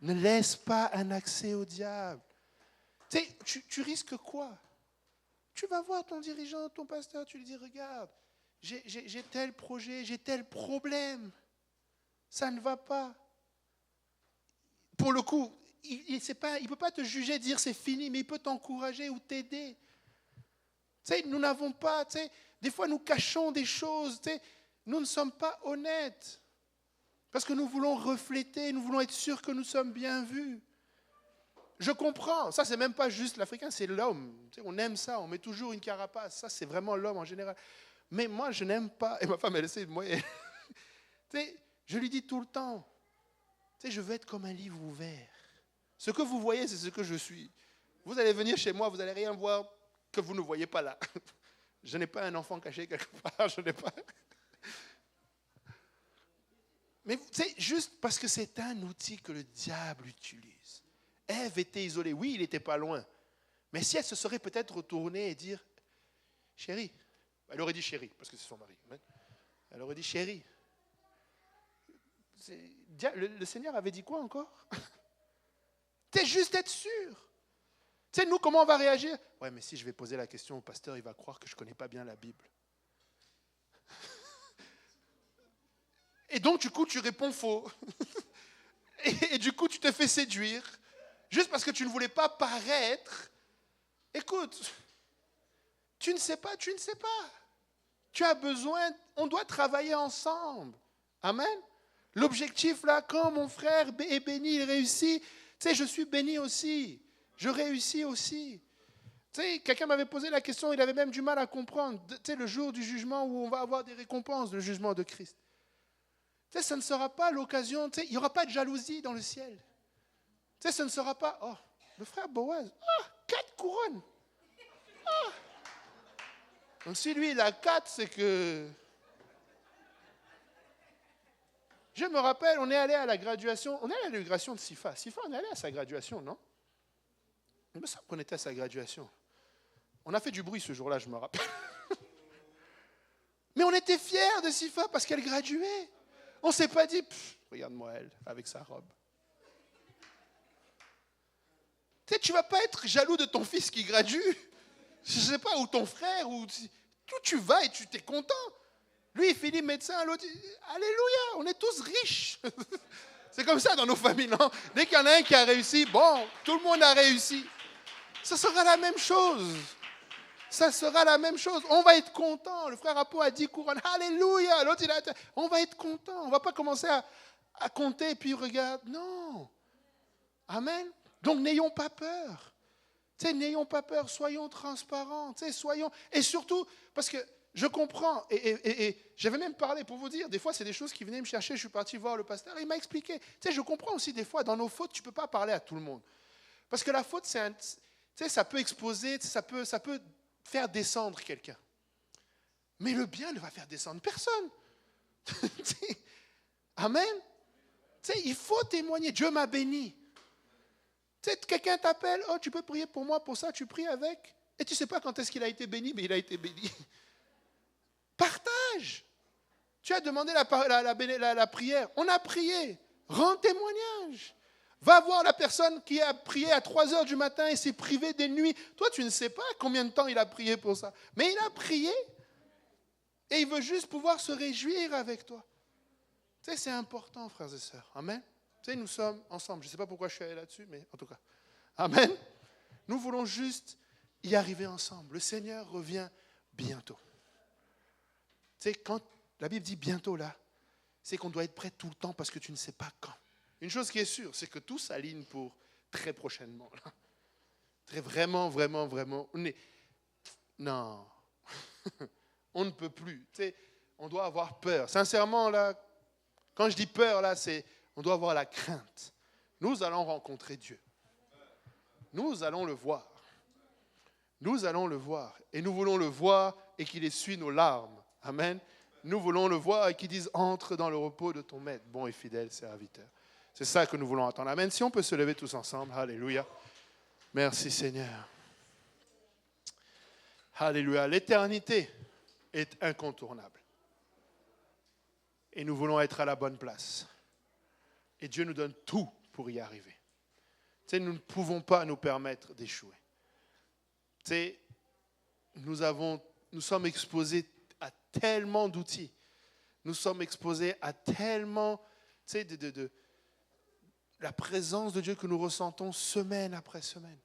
Ne laisse pas un accès au diable. Tu risques quoi? Tu vas voir ton dirigeant, ton pasteur, tu lui dis, regarde, j'ai tel projet, j'ai tel problème. Ça ne va pas. Pour le coup, il ne peut pas te juger, dire c'est fini, mais il peut t'encourager ou t'aider. Nous n'avons pas, des fois nous cachons des choses, nous ne sommes pas honnêtes. Parce que nous voulons refléter, nous voulons être sûrs que nous sommes bien vus. Je comprends, ça c'est même pas juste l'Africain, c'est l'homme. On aime ça, on met toujours une carapace, ça c'est vraiment l'homme en général. Mais moi je n'aime pas, et ma femme elle essaie de moi, je lui dis tout le temps, je veux être comme un livre ouvert. Ce que vous voyez, c'est ce que je suis. Vous allez venir chez moi, vous n'allez rien voir que vous ne voyez pas là. Je n'ai pas un enfant caché quelque part, je n'ai pas... Mais juste parce que c'est un outil que le diable utilise. Ève était isolée. Oui, il n'était pas loin. Mais si elle se serait peut-être retournée et dire, chérie, elle aurait dit chérie, parce que c'est son mari. Elle aurait dit chérie. Le Seigneur avait dit quoi encore? T'es juste être sûr. Tu sais, nous, comment on va réagir? Ouais, mais si je vais poser la question au pasteur, il va croire que je ne connais pas bien la Bible. Et donc, du coup, tu réponds faux. Et du coup, tu te fais séduire. Juste parce que tu ne voulais pas paraître. Écoute, tu ne sais pas, tu ne sais pas. Tu as besoin, on doit travailler ensemble. Amen. L'objectif là, quand mon frère est béni, il réussit, tu sais, je suis béni aussi. Je réussis aussi. Tu sais, quelqu'un m'avait posé la question, il avait même du mal à comprendre. Tu sais, le jour du jugement où on va avoir des récompenses, le jugement de Christ. Tu sais, ça ne sera pas l'occasion, tu sais, il n'y aura pas de jalousie dans le ciel. Tu sais, ce ne sera pas, oh, le frère Boaz, 4 couronnes. Ah. Donc si lui, il a 4, c'est que... Je me rappelle, on est allé à la graduation, on est allé à la graduation de Sifa. Sifa, on est allé à sa graduation, non? Il me semble qu'on était à sa graduation. On a fait du bruit ce jour-là, je me rappelle. Mais on était fiers de Sifa parce qu'elle graduait. On ne s'est pas dit, regarde-moi elle, avec sa robe. Tu ne vas pas être jaloux de ton fils qui gradue. Je ne sais pas, ou ton frère, ou tu vas et tu t'es content. Lui, il finit médecin, l'autre, alléluia, on est tous riches. C'est comme ça dans nos familles, non? Dès qu'il y en a un qui a réussi, bon, tout le monde a réussi. Ça sera la même chose. Ça sera la même chose. On va être content. Le frère Apo a 10 couronnes. Alléluia. L'autre, on va être content. On ne va pas commencer à compter et puis regarde. Non. Amen. Donc, n'ayons pas peur. N'ayons pas peur. Soyons transparents. Soyons... Et surtout, parce que je comprends. Et j'avais même parlé pour vous dire, des fois, c'est des choses qui venaient me chercher. Je suis parti voir le pasteur. Et il m'a expliqué. Je comprends aussi des fois, dans nos fautes, tu ne peux pas parler à tout le monde. Parce que la faute, ça peut exposer, ça peut faire descendre quelqu'un. Mais le bien ne va faire descendre personne. Amen. Il faut témoigner. Dieu m'a béni. Quelqu'un t'appelle, oh, tu peux prier pour moi, pour ça, tu pries avec. Et tu ne sais pas quand est-ce qu'il a été béni, mais il a été béni. Partage. Tu as demandé la prière. On a prié. Rends témoignage. Va voir la personne qui a prié à 3 heures du matin et s'est privé des nuits. Toi, tu ne sais pas combien de temps il a prié pour ça. Mais il a prié et il veut juste pouvoir se réjouir avec toi. C'est important, frères et sœurs. Amen. Nous sommes ensemble. Je ne sais pas pourquoi je suis allé là-dessus, mais en tout cas. Amen. Nous voulons juste y arriver ensemble. Le Seigneur revient bientôt. Quand la Bible dit bientôt là, c'est qu'on doit être prêt tout le temps parce que tu ne sais pas quand. Une chose qui est sûre, c'est que tout s'aligne pour très prochainement. Très vraiment. Non. On ne peut plus. On doit avoir peur. Sincèrement, là, quand je dis peur, là, on doit avoir la crainte. Nous allons rencontrer Dieu. Nous allons le voir. Nous allons le voir. Et nous voulons le voir et qu'il essuie nos larmes. Amen. Nous voulons le voir et qu'il dise, entre dans le repos de ton maître, bon et fidèle serviteur. C'est ça que nous voulons attendre. Amen. Si on peut se lever tous ensemble. Alléluia. Merci Seigneur. Alléluia. L'éternité est incontournable. Et nous voulons être à la bonne place. Et Dieu nous donne tout pour y arriver. Nous ne pouvons pas nous permettre d'échouer. Nous sommes exposés à tellement d'outils. Nous sommes exposés à tellement de la présence de Dieu que nous ressentons semaine après semaine.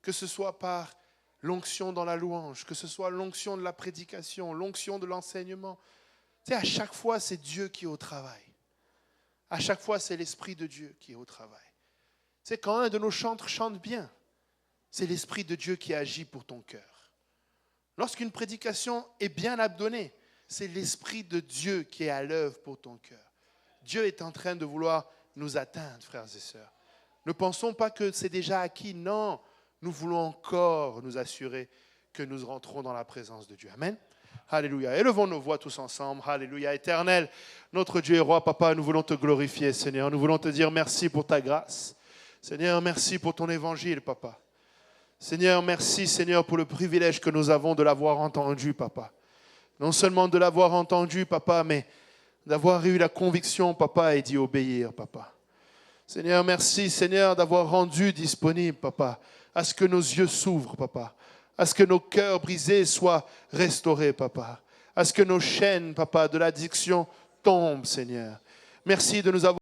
Que ce soit par l'onction dans la louange, que ce soit l'onction de la prédication, l'onction de l'enseignement. À chaque fois, c'est Dieu qui est au travail. À chaque fois, c'est l'Esprit de Dieu qui est au travail. Quand un de nos chantres chante bien, c'est l'Esprit de Dieu qui agit pour ton cœur. Lorsqu'une prédication est bien abdonnée, c'est l'Esprit de Dieu qui est à l'œuvre pour ton cœur. Dieu est en train de vouloir nous atteindre, frères et sœurs. Ne pensons pas que c'est déjà acquis. Non, nous voulons encore nous assurer que nous rentrons dans la présence de Dieu. Amen. Alléluia. Élevons nos voix tous ensemble. Alléluia. Éternel, notre Dieu et roi, papa, nous voulons te glorifier, Seigneur. Nous voulons te dire merci pour ta grâce. Seigneur, merci pour ton évangile, papa. Seigneur, merci, Seigneur, pour le privilège que nous avons de l'avoir entendu, papa. Non seulement de l'avoir entendu, papa, mais d'avoir eu la conviction, papa, et d'y obéir, papa. Seigneur, merci, Seigneur, d'avoir rendu disponible, papa, à ce que nos yeux s'ouvrent, papa, à ce que nos cœurs brisés soient restaurés, papa, à ce que nos chaînes, papa, de l'addiction tombent, Seigneur. Merci de nous avoir